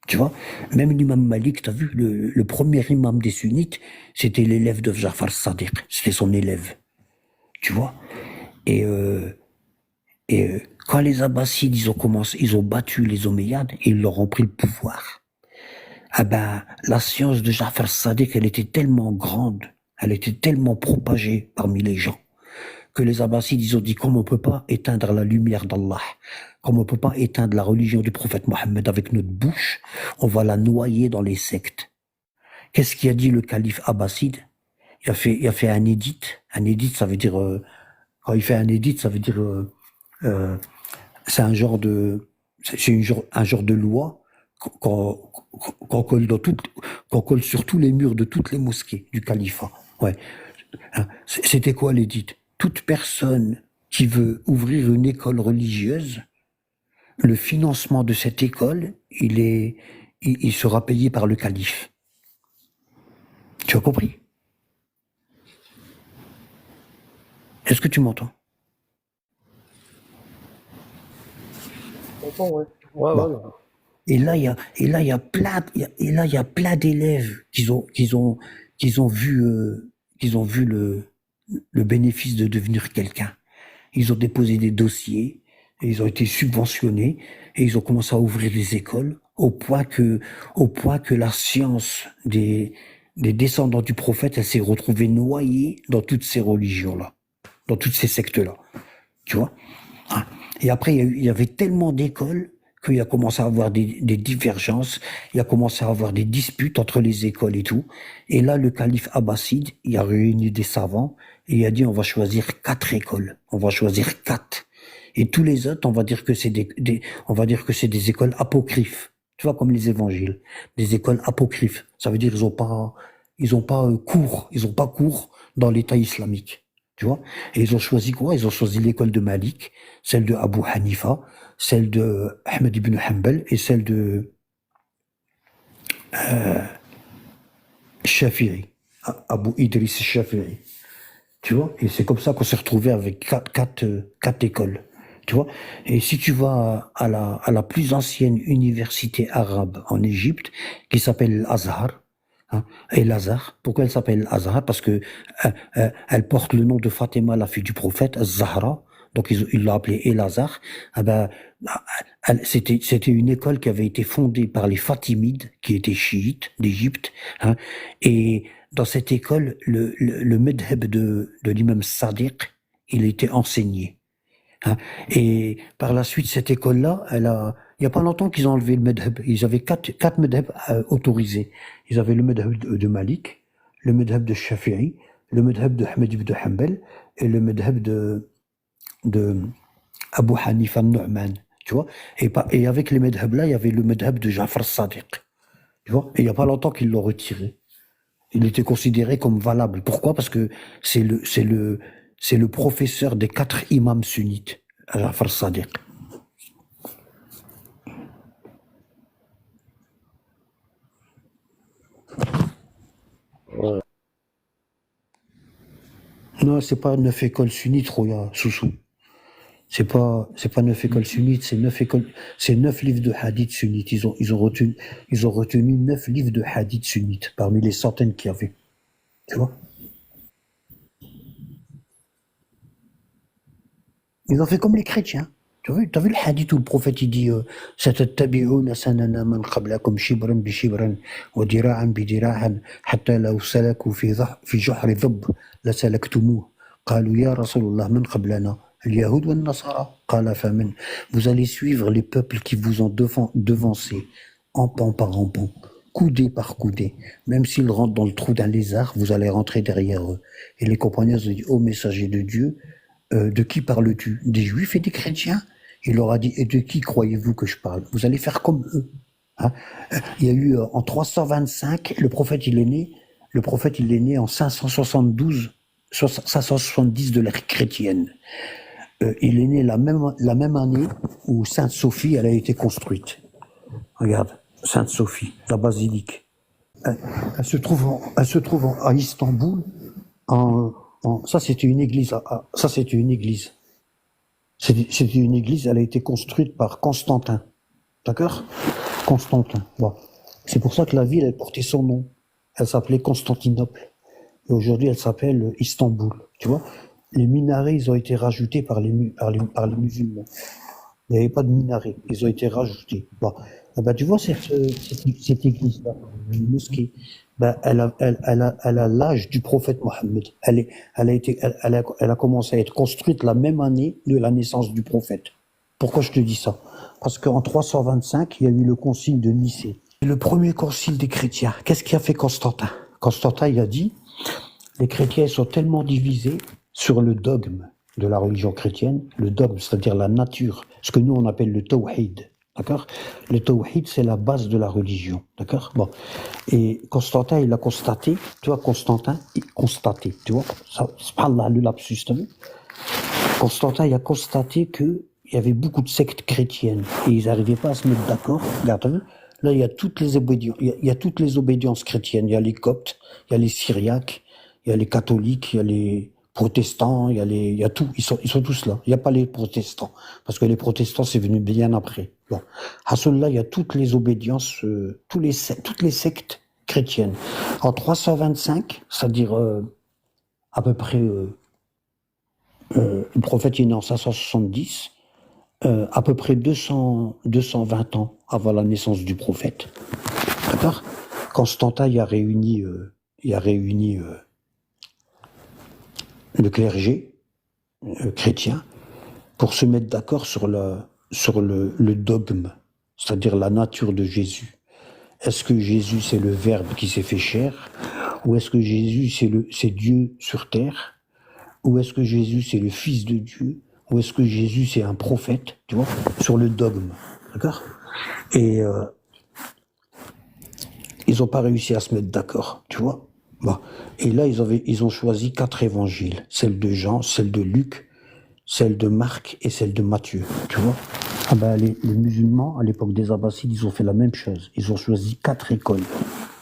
Tu vois, même l'imam Malik, t'as vu, le premier imam des sunnites, c'était l'élève de Ja'far Sadiq, c'était son élève. Tu vois, et quand les Abbassides, ils ont battu les Omeyyades, et ils leur ont pris le pouvoir. Ah ben, la science de Ja'far Sadiq, elle était tellement grande, elle était tellement propagée parmi les gens, que les Abbassides, ils ont dit, comme on peut pas éteindre la lumière d'Allah, comme on peut pas éteindre la religion du prophète Mohammed avec notre bouche, on va la noyer dans les sectes. Qu'est-ce qu'il a dit le calife abbasside? Il a fait un édit. Un édit, ça veut dire, quand il fait un édit, ça veut dire, c'est un genre de loi qu'on colle sur tous les murs de toutes les mosquées du califat. Ouais. C'était quoi l'édit? Toute personne qui veut ouvrir une école religieuse, le financement de cette école, il sera payé par le calife. Tu as compris? Est-ce que tu m'entends? Ouais, ouais. Bon. Ouais. Et là, il y a plein d'élèves qui ont vu le bénéfice de devenir quelqu'un. Ils ont déposé des dossiers, et ils ont été subventionnés, et ils ont commencé à ouvrir des écoles, au point que la science des descendants du prophète, elle s'est retrouvée noyée dans toutes ces religions-là, dans toutes ces sectes-là. Tu vois? Et après, il y avait tellement d'écoles qu'il a commencé à avoir des divergences, il a commencé à avoir des disputes entre les écoles et tout. Et là, le calife abbasside, il a réuni des savants et il a dit, on va choisir 4 écoles. On va choisir 4. Et tous les autres, on va dire que c'est des écoles apocryphes. Tu vois, comme les évangiles. Des écoles apocryphes. Ça veut dire ils ont pas cours dans l'État islamique. Tu vois? Et ils ont choisi quoi? Ils ont choisi l'école de Malik, celle de Abu Hanifa, celle de Ahmed ibn Hanbal et celle de Shafi'i, Abu Idris Shafi'i. Tu vois? Et c'est comme ça qu'on s'est retrouvé avec quatre écoles. Tu vois? Et si tu vas à la plus ancienne université arabe en Égypte, qui s'appelle l'Azhar, hein, et l'Azhar, pourquoi elle s'appelle Azhar? Parce que elle porte le nom de Fatima, la fille du prophète, Zahra. Donc ils l'ont appelée El-Azhar. Ah ben, c'était une école qui avait été fondée par les Fatimides, qui étaient chiites d'Égypte. Hein, et dans cette école, le madhab de l'imam Sadiq, il était enseigné. Hein. Et par la suite, cette école-là, il n'y a pas longtemps qu'ils ont enlevé le madhab. Ils avaient quatre madhabs autorisés. Ils avaient le madhab de Malik, le madhab de Shafi'i, le madhab de Ahmed ibn Hanbal et le madhab de Abu Hanifa al-Nu'man. Tu vois? Et avec les madhabs-là, il y avait le madhab de Ja'far Sadiq. Tu vois? Et il n'y a pas longtemps qu'ils l'ont retiré. Il était considéré comme valable. Pourquoi? Parce que c'est le professeur des 4 imams sunnites, Ja'far Sadiq. Non, c'est pas 9 écoles sunnites, Roya, Soussou. C'est pas 9 écoles sunnites, c'est 9 livres de hadith sunnites. Ils ont retenu 9 livres de hadith sunnites parmi les centaines qu'il y avait. Tu vois? Ils ont fait comme les chrétiens. T'as vu le hadith où le prophète il dit ستتبعون سنن من قبلكم شبرا بشبرا وذراعا بذراع حتى لو سلكوا في جحر ذب لسلكتموه قالوا يا رسول الله من قبلنا اليهود والنصارى قال فمن. Vous allez suivre les peuples qui vous ont devancé, empan par empan, coudé par coudé. Même s'ils rentrent dans le trou d'un lézard, vous allez rentrer derrière eux. Et les compagnons ont dit, ô messager de Dieu, de qui parles-tu? Des juifs et des chrétiens? Il leur a dit, et de qui croyez-vous que je parle? Vous allez faire comme eux. Hein. Il y a eu en 325, le prophète il est né en 570 de l'ère chrétienne. Il est né la même année où Sainte Sophie elle a été construite. Regarde, Sainte Sophie, la basilique. Elle se trouve à Istanbul. Ça c'était une église. Ça c'était une église. C'était une église, elle a été construite par Constantin. D'accord? Constantin. Bon. C'est pour ça que la ville, elle portait son nom. Elle s'appelait Constantinople. Et aujourd'hui, elle s'appelle Istanbul. Tu vois? Les minarets, ils ont été rajoutés par les musulmans. Il n'y avait pas de minarets. Ils ont été rajoutés. Bon. Ah bah, tu vois, cette église-là, une mosquée, bah, elle a l'âge du prophète Mohammed. Elle a commencé à être construite la même année de la naissance du prophète. Pourquoi je te dis ça? Parce qu'en 325, il y a eu le concile de Nicée. Le premier concile des chrétiens. Qu'est-ce qui a fait Constantin? Constantin, il a dit, les chrétiens sont tellement divisés sur le dogme de la religion chrétienne, le dogme, c'est-à-dire la nature, ce que nous on appelle le tawhid. D'accord? Le tawhid, c'est la base de la religion. D'accord? Bon. Et Constantin, il a constaté, tu vois, tu vois, ça, subhanallah, le lapsus, t'as vu? Constantin, il a constaté qu'il y avait beaucoup de sectes chrétiennes et ils n'arrivaient pas à se mettre d'accord. Regarde, t'as vu? Là, il y a toutes les obédiences chrétiennes. Il y a les coptes, il y a les syriaques, il y a les catholiques, il y a les protestants, il y a tout. Ils sont tous là. Il n'y a pas les protestants. Parce que les protestants, c'est venu bien après. Bon. À cela, il y a toutes les obédiences, toutes les sectes chrétiennes. En 325, c'est-à-dire, à peu près, le prophète est né en 570, à peu près 220 ans avant la naissance du prophète. D'accord? Constantin y a réuni, le clergé chrétien pour se mettre d'accord sur le dogme, c'est-à-dire la nature de Jésus. Est-ce que Jésus c'est le Verbe qui s'est fait chair, ou est-ce que Jésus c'est Dieu sur terre, ou est-ce que Jésus c'est le Fils de Dieu, ou est-ce que Jésus c'est un prophète, tu vois, sur le dogme, d'accord? Et ils n'ont pas réussi à se mettre d'accord, tu vois. Bon. Et là, ils ont choisi 4 évangiles, celle de Jean, celle de Luc, celle de Marc et celle de Matthieu, tu vois. Ah ben, les musulmans, à l'époque des Abbassides, ils ont fait la même chose. Ils ont choisi 4 écoles,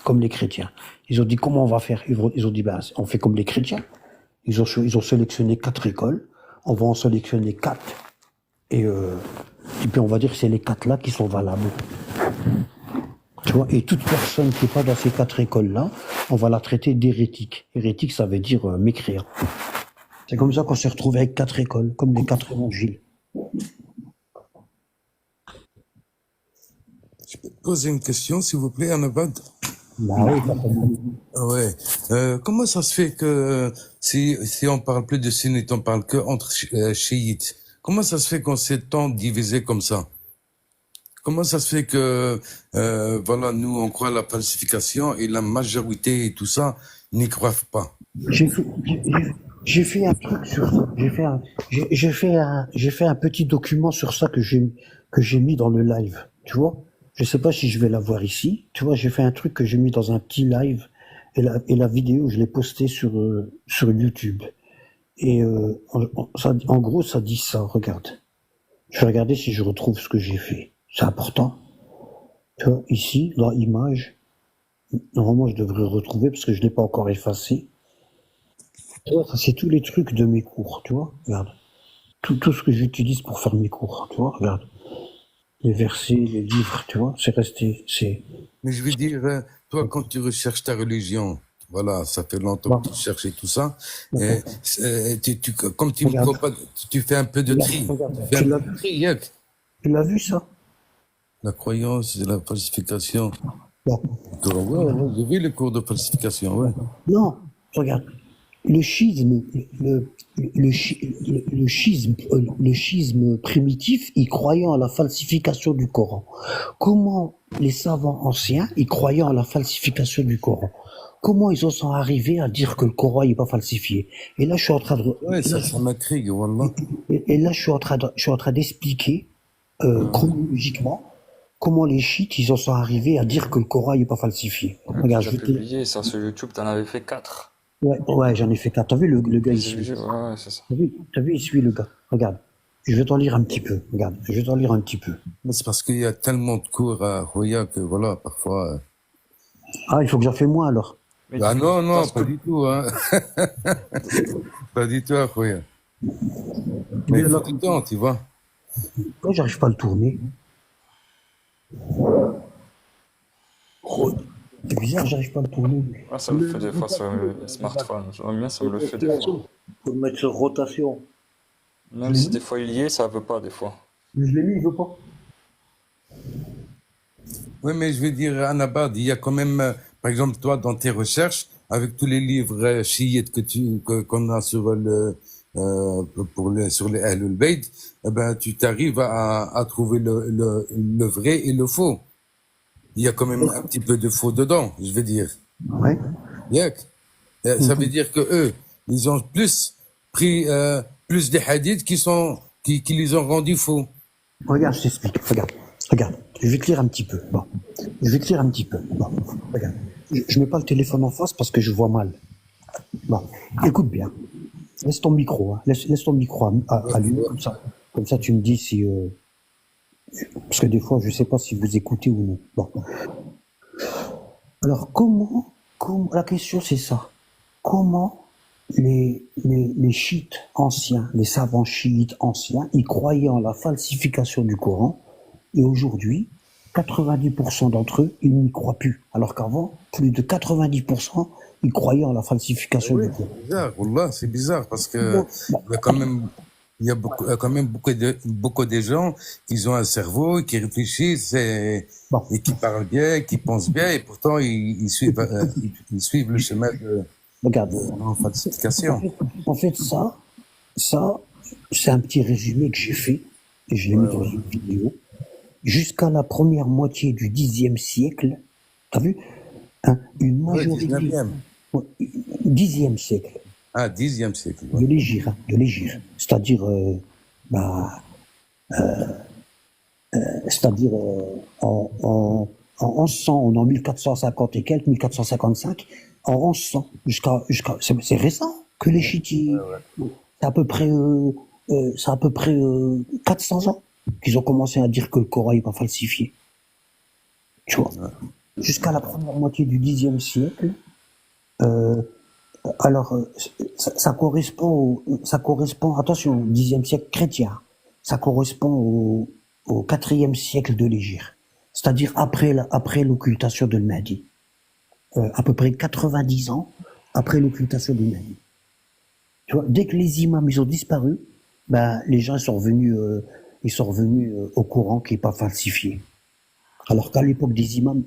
comme les chrétiens. Ils ont dit, comment on va faire? Ils ont dit, ben, on fait comme les chrétiens. Ils ont sélectionné 4 écoles. On va en sélectionner 4. Et puis, on va dire que c'est les 4 là qui sont valables. Tu vois, et toute personne qui n'est pas dans ces 4 écoles-là, on va la traiter d'hérétique. Hérétique, ça veut dire mécréant. C'est comme ça qu'on s'est retrouvé avec 4 écoles, comme les 4 évangiles. Je peux te poser une question, s'il vous plaît, Anabad? Bah oui, Ouais. Comment ça se fait que si on parle plus de sunnites, on parle que entre chiites? Comment ça se fait qu'on s'est tant divisé comme ça? Comment ça se fait que voilà, nous on croit à la falsification et la majorité et tout ça n'y croient pas? J'ai fait un truc sur ça. J'ai fait un petit document sur ça que j'ai mis dans le live. Tu vois? Je sais pas si je vais l'avoir ici. Tu vois, j'ai fait un truc que j'ai mis dans un petit live et la vidéo, je l'ai postée sur YouTube. Et en gros, ça dit ça. Regarde. Je vais regarder si je retrouve ce que j'ai fait. C'est important. Tu vois, ici, dans Images, normalement, je devrais retrouver parce que je l'ai pas encore effacé. Tu vois, ça, c'est tous les trucs de mes cours, tu vois. Regarde. Tout ce que j'utilise pour faire mes cours, tu vois. Regarde. Les versets, les livres, tu vois. C'est resté. C'est. Mais je veux dire, toi, quand tu recherches ta religion, voilà, ça fait longtemps Bon, que tu cherches et tout ça, d'accord. comme tu ne Regarde. crois pas, tu fais un peu de Regarde, tri. regarde. Tu fais un peu de tri, Yak. Tu l'as vu, ça? La croyance et la falsification. Bon. Ouais, ouais, j'ai vu les cours de falsification, ouais. Non, regarde. Le schisme, le schisme primitif, y croyant à la falsification du Coran. Comment les savants anciens, y croyant à la falsification du Coran, comment ils en sont arrivés à dire que le Coran n'est pas falsifié? Et là, je suis en train de, Ouais, ça m'intrigue, voilà. et là, je suis en train d'expliquer chronologiquement comment les chiites, ils en sont arrivés à dire que le Coran n'est pas falsifié. Regarde, Tu as publié ça sur YouTube, t'en avais fait 4. ouais, j'en ai fait 4. T'as vu le gars, il suit. Ouais, ouais, c'est ça. T'as vu, il suit le gars. Regarde. Je vais t'en lire un petit peu. Regarde, je vais t'en lire un petit peu. Mais c'est parce qu'il y a tellement de cours à Roya que voilà, parfois. Ah, il faut que j'en fais moins alors. Mais Ah non, non, parce pas que du tout, hein. Pas du tout, Roya. Mais Mais il faut alors, du temps, tu vois. pourquoi j'arrive pas à le tourner? Oh, c'est bizarre, j'arrive pas à le tourner. ouais, ça le fait des fois sur le smartphone. J'aime bien, ça me le fait des fois. Faut le mettre sur rotation. Même si des fois il y est, ça veut pas des fois. Mais je l'ai mis, il veut pas. Oui, mais je veux dire, Annabad, il y a quand même, par exemple, toi, dans tes recherches, avec tous les livres chiites qu'on a sur sur les Ahlul Bayt, eh ben, tu t'arrives à trouver le vrai et le faux. Il y a quand même un petit peu de faux dedans, je veux dire. Ouais. Yak. Ça veut dire que eux, ils ont pris, plus des hadiths qui les ont rendus faux. Regarde, je t'explique. Regarde. Je vais te lire un petit peu. Bon. Je vais te lire un petit peu. Bon. Regarde. Je mets pas le téléphone en face parce que je vois mal. Bon. Écoute bien. Laisse ton micro, hein. Laisse ton micro allumé comme ça. Comme ça, tu me dis si, parce que des fois, je sais pas si vous écoutez ou non. Bon. Alors, la question c'est ça. Comment les chiites anciens, les savants chiites anciens, ils croyaient en la falsification du Coran, et aujourd'hui, 90% d'entre eux, ils n'y croient plus. Alors qu'avant, plus de 90%, ils croyaient en la falsification Oui, du Coran. c'est bizarre, Wallah, c'est bizarre parce que Bon, bon, il y a quand même, il y a quand même beaucoup de gens qui ont un cerveau, qui réfléchissent bon. et qui parlent bien, qui pensent bien, et pourtant ils suivent le chemin Regarde. de la falsification. En fait, ça, c'est un petit résumé que j'ai fait, et je l'ai mis dans une vidéo. Jusqu'à la première moitié du Xe siècle, t'as vu, hein, une Ouais, majorité, 19e. ouais, Xe siècle, Ah, 10e siècle. de Ouais. l'Hégire, hein, de l'Hégire, bah, c'est-à-dire en 1100, on est en 1450 et quelques, 1455, en 1100, c'est récent que les chiites, c'est à peu près, c'est à peu près 400 ans qu'ils ont commencé à dire que le Coran n'est pas falsifié. Tu vois, jusqu'à la première moitié du Xe siècle. Euh, alors, ça correspond, attention, au Xe siècle chrétien, ça correspond au IVe siècle de l'Hégire, c'est-à-dire après l'occultation de Mahdi, à peu près 90 ans après l'occultation de Mahdi. Tu vois, dès que les imams ils ont disparu, ben les gens ils sont revenus au Coran qui est pas falsifié. Alors qu'à l'époque des imams,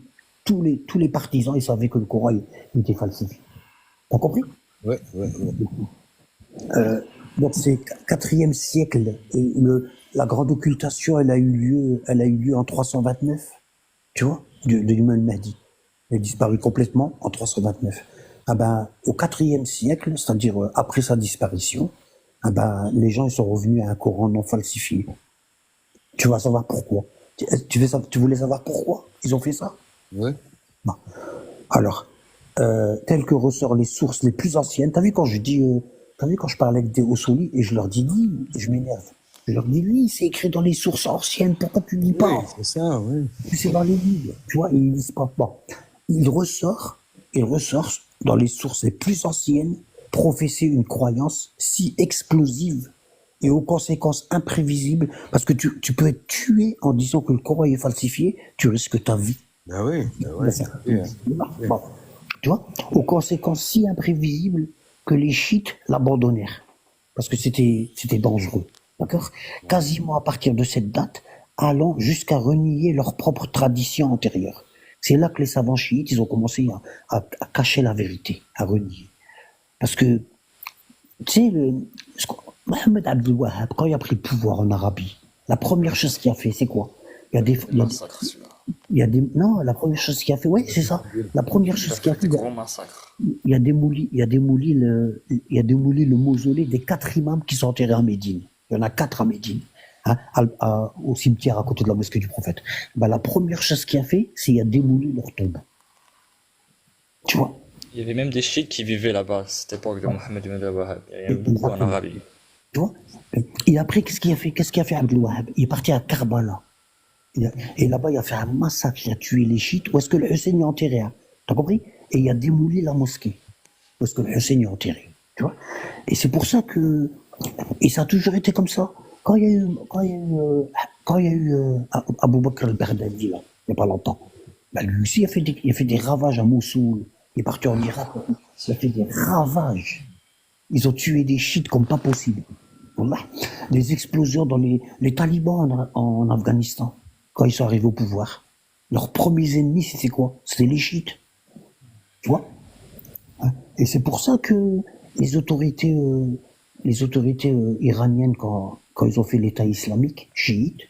tous les partisans ils savaient que le Coran il était falsifié. T'as compris? Ouais, ouais, ouais. Donc c'est IVe siècle. Et la grande occultation, elle a eu lieu en 329. Tu vois, de l'imam Mahdi. Elle a disparu complètement en 329. Ah ben, au IVe siècle, c'est-à-dire après sa disparition, ah ben, les gens ils sont revenus à un Coran non falsifié. Tu vas savoir pourquoi. Tu voulais savoir pourquoi ils ont fait ça? Ouais. Bon. Alors, tel que ressort les sources les plus anciennes, t'as vu quand je parlais avec des Ossouli et je leur dis, je m'énerve. Je leur dis, oui, c'est écrit dans les sources anciennes, pourquoi tu lis pas? Oui, c'est ça, oui. C'est dans les livres, tu vois, et ils lisent pas. Bon. Il ressort dans les sources les plus anciennes professer une croyance si explosive et aux conséquences imprévisibles, parce que tu peux être tué en disant que le Coran est falsifié, tu risques ta vie. Ben oui, ben ouais. Oui. Bon, tu vois, aux conséquences si imprévisibles que les chiites l'abandonnèrent, parce que c'était dangereux, d'accord? Quasiment à partir de cette date, allant jusqu'à renier leur propre tradition antérieure. C'est là que les savants chiites, ils ont commencé à cacher la vérité, à renier. Parce que, tu sais, Mohamed Abdel Wahhab, quand il a pris le pouvoir en Arabie, la première chose qu'il a fait, c'est quoi? Il y a des, il y a des- Massacre, celui-là. non, la première chose qu'il a fait, ouais, c'est ça. La première chose qu'il a fait, Des gros massacres. il y a démoli le mausolée des 4 imams qui sont enterrés à Médine. Il y en a 4 à Médine, hein, au cimetière à côté de la mosquée du prophète. Ben, la première chose qu'il a fait, c'est qu'il a démoli leur tombe. Tu vois? Il y avait même des chiites qui vivaient là-bas à cette époque de Mohammed ibn Abdel Wahhab. Il y en avait beaucoup en Exactement. Arabie. Tu vois? Et après, qu'est-ce qu'il a fait? Qu'est-ce qu'il a fait Abdel Wahhab? Il est parti à Karbala. Et là-bas, il a fait un massacre, il a tué les chiites. Où est-ce que le Hussein est enterré? Hein? T'as compris? Et il a démoli la mosquée. Où est-ce que le Hussein est enterré? Tu vois? Et c'est pour ça que. Et ça a toujours été comme ça. Quand il y a eu Abou Bakr al-Baghdadi, là, il n'y a pas longtemps, bah, lui aussi, il a fait des ravages à Mossoul. Il est parti en Irak. Il a fait des ravages. Ils ont tué des chiites comme pas possible. Wallah. Des explosions dans les talibans en Afghanistan, quand ils sont arrivés au pouvoir. Leurs premiers ennemis, c'était quoi? C'était les chiites. Tu vois? Hein. Et c'est pour ça que les autorités iraniennes, quand ils ont fait l'État islamique, chiite,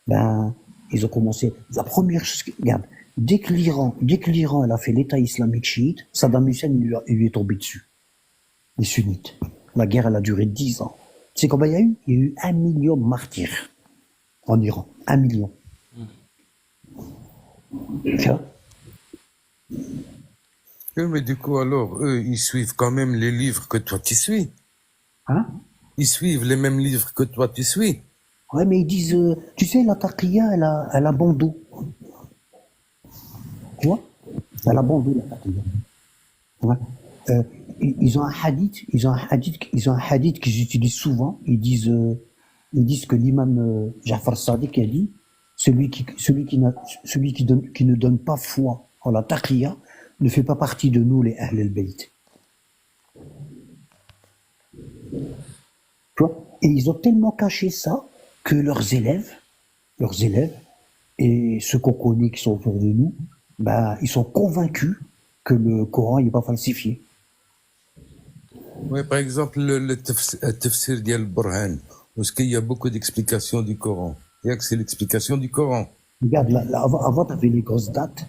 ben, ils ont commencé. La première chose, regarde, dès que l'Iran elle a fait l'État islamique chiite, Saddam Hussein il lui est tombé dessus, les sunnites. La guerre, elle a duré 10 ans. Tu sais combien il y a eu? Il y a eu 1 million de martyrs en Iran. 1 million. Tu vois? Oui, mais du coup, alors, eux, ils suivent quand même les livres que toi tu suis. Hein? Ils suivent les mêmes livres que toi tu suis. Ouais, mais ils disent, tu sais, la taqiyya, elle a bon dos. Tu vois? Elle a bon dos, la taqiyya. Ouais. Euh, ils ont un hadith, ils ont un hadith qu'ils utilisent souvent. Ils disent que l'imam Ja'far Sadiq a dit, celui qui ne donne pas foi en la taqiyya ne fait pas partie de nous, les Ahl al-Bayt. Tu vois? Et ils ont tellement caché ça que leurs élèves et ceux qu'on connaît qui sont autour de nous, bah, ils sont convaincus que le Coran n'est pas falsifié. Ouais, par exemple, le tafsir d'Al Burhan, parce qu'il y a beaucoup d'explications du Coran. Il y a que c'est l'explication du Coran. Regarde, avant tu avais les grosses dates,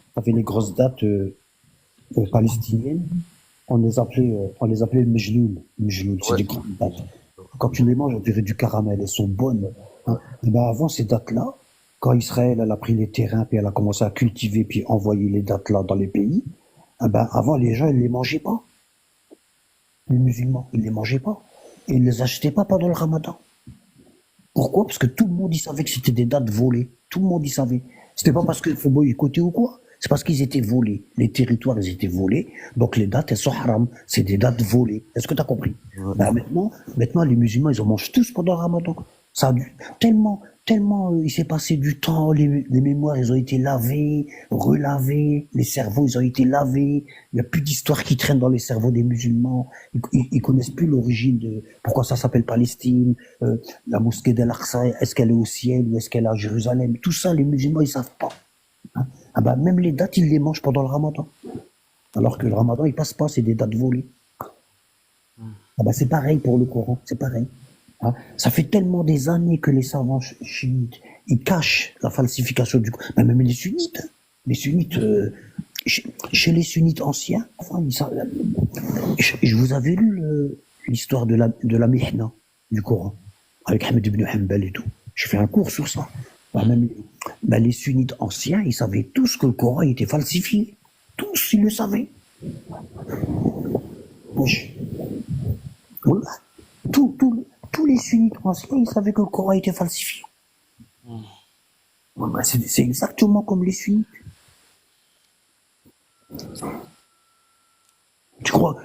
palestiniennes, on les appelait le Mejloul. Mejloul, c'est Ouais. des grandes dates. Quand tu les manges, on dirait du caramel, elles sont bonnes. Hein. Et ben avant ces dates-là, quand Israël elle a pris les terrains, puis elle a commencé à cultiver, puis envoyer les dates-là dans les pays, eh ben avant les gens, ils les mangeaient pas. Les musulmans, ils les mangeaient pas. Et ils les achetaient pas pendant le ramadan. Pourquoi? Parce que tout le monde, il savait que c'était des dates volées. Tout le monde, il savait. C'était pas parce qu'il faut boycotter ou quoi. C'est parce qu'ils étaient volés. Les territoires, ils étaient volés. Donc les dates, elles sont haram. C'est des dates volées. Est-ce que tu as compris? Ben, maintenant, les musulmans, ils en mangent tous pendant le ramadan. Ça a tellement, il s'est passé du temps, les mémoires, ils ont été lavées, relavées, les cerveaux, ils ont été lavés. Il n'y a plus d'histoire qui traîne dans les cerveaux des musulmans. Ils connaissent plus l'origine de pourquoi ça s'appelle Palestine, la mosquée d'Al-Aqsa, est-ce qu'elle est au ciel ou est-ce qu'elle est à Jérusalem. Tout ça, les musulmans, ils savent pas. Hein. Ah ben, même les dates, ils les mangent pendant le ramadan. Alors que le ramadan, il passe pas, c'est des dates volées. Ah ben, c'est pareil pour le Coran, c'est pareil. Hein. Ça fait tellement des années que les savants chiites, ils cachent la falsification du Coran. Ben, même les sunnites, chez les sunnites anciens, enfin, je vous avais lu l'histoire de la Mihna du Coran, avec Ahmed ibn Hanbal et tout. J'ai fait un cours sur ça. Ben, les sunnites anciens, ils savaient tous que le Coran était falsifié. Tous, ils le savaient. Wesh. Voilà. Tous les sunnites anciens, ils savaient que le Coran était falsifié. Ouais, ben, c'est exactement comme les sunnites.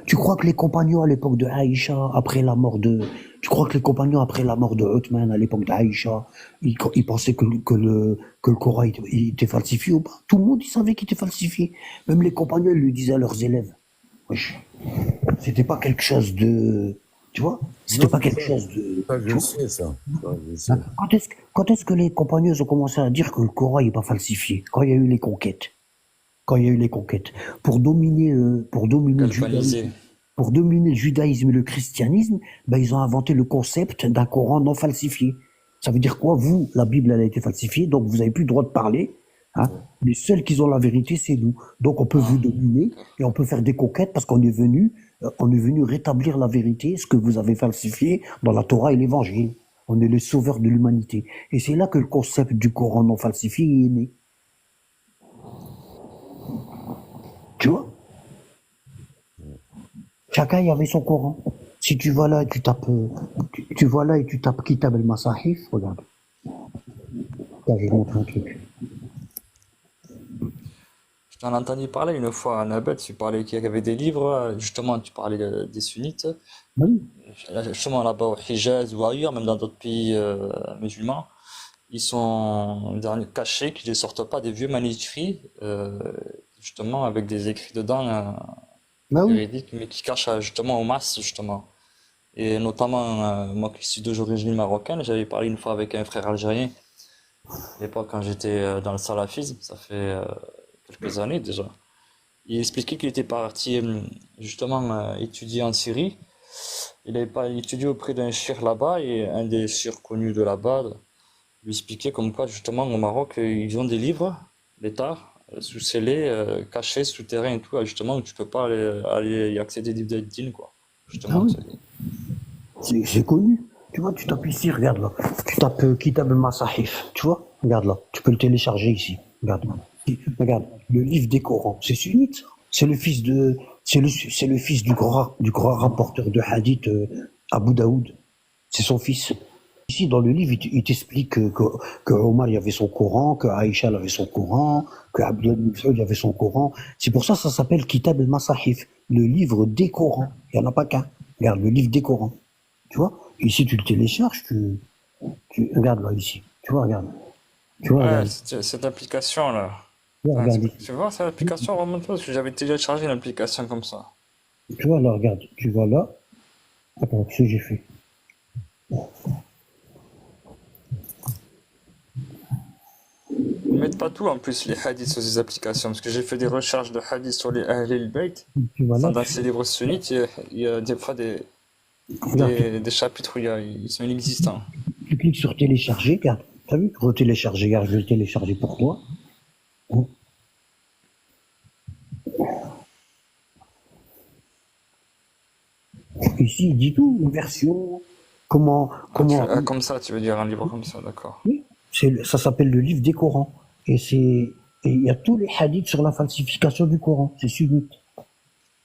Tu crois que les compagnons à l'époque de Aïcha, après la mort de, tu crois que les compagnons après la mort de Uthman à l'époque d'Aïcha, ils pensaient que le Coran il était falsifié ou pas? Tout le monde il savait qu'il était falsifié. Même les compagnons ils le disaient à leurs élèves. Wesh. C'était pas quelque chose de, tu vois? C'était Non, pas quelque chose de, ça, tu je vois? sais, ça. Ça, je sais. Quand est-ce que les compagnons ont commencé à dire que le Coran n'est pas falsifié? Quand il y a eu les conquêtes. Quand il y a eu les conquêtes. Pour dominer le Galvanisé. judaïsme, pour dominer le judaïsme et le christianisme, ben, ils ont inventé le concept d'un Coran non falsifié. Ça veut dire quoi? Vous, la Bible, elle a été falsifiée, donc vous n'avez plus le droit de parler. Hein. Les seuls qui ont la vérité, c'est nous. Donc on peut vous dominer et on peut faire des conquêtes parce on est venu rétablir la vérité, ce que vous avez falsifié dans la Torah et l'Évangile. On est les sauveurs de l'humanité. Et c'est là que le concept du Coran non falsifié est né. Tu vois? Chacun y avait son Coran. Si tu vas là et tu vas là et tu tapes Kitab al-Masahif, regarde. Là, je vais te montrer un truc. Je t'en ai entendu parler une fois à Nabet, tu parlais qu'il y avait des livres, justement, tu parlais des sunnites. Oui, Justement, là-bas au Hijaz ou ailleurs, même dans d'autres pays musulmans, ils sont cachés, qu'ils ne sortent pas des vieux manuscrits, justement, avec des écrits dedans bah oui. véridiques, mais qui cachent justement aux masses, justement. Et notamment, moi qui suis d'origine marocaine, j'avais parlé une fois avec un frère algérien, à l'époque quand j'étais dans le salafisme, ça fait quelques années déjà. Il expliquait qu'il était parti justement étudier en Syrie. Il avait pas étudié auprès d'un cheikh là-bas et un des cheikhs connus de là-bas lui expliquait comme quoi justement au Maroc ils ont des livres d'État sous scellés, cachés, souterrains et tout, justement où tu peux pas aller y accéder d'Ibn quoi. Ah Justement, oui, c'est connu. Tu vois, tu tapes ici, regarde là. Tu tapes Kitab al-Masahif, tu vois? Regarde là. Tu peux le télécharger ici. Regarde. Regarde, le livre des Corans, c'est sunnite, ça. C'est le fils du grand rapporteur de hadith, Abu Daoud. C'est son fils. Ici, dans le livre, il t'explique que Omar il avait son Coran, que Aïcha elle avait son Coran, que Abdullah ibn Mas'ud il avait son Coran. C'est pour ça que ça s'appelle Kitab al-Masahif, le livre des Corans. Il n'y en a pas qu'un. Regarde, le livre des Corans. Tu vois? Ici, tu le télécharges, regarde là, ici. Tu vois, regarde. Tu vois, ouais, regarde. cette application là. Tu vois, Ah, regarde ici. tu vois, cette application remonte parce que j'avais téléchargé une application comme ça. Tu vois là, regarde. Tu vois là. Attends, ce que j'ai fait. Ils mettent pas tout en plus les hadiths sur ces applications parce que j'ai fait des recherches de hadiths sur les Ahl al-Bayt. Tu vois là, Dans ces livres sunnites, il y a des fois regarde, des chapitres où ils sont inexistants. tu cliques sur télécharger, regarde. T'as vu? Retélécharger, regarde, je vais le télécharger pour toi. Hein. Ici, il dit tout, une version, Comme ça, tu veux dire un livre comme ça, d'accord. oui, ça s'appelle le livre des Corans. Et il y a tous les hadiths sur la falsification du Coran. C'est sunnite.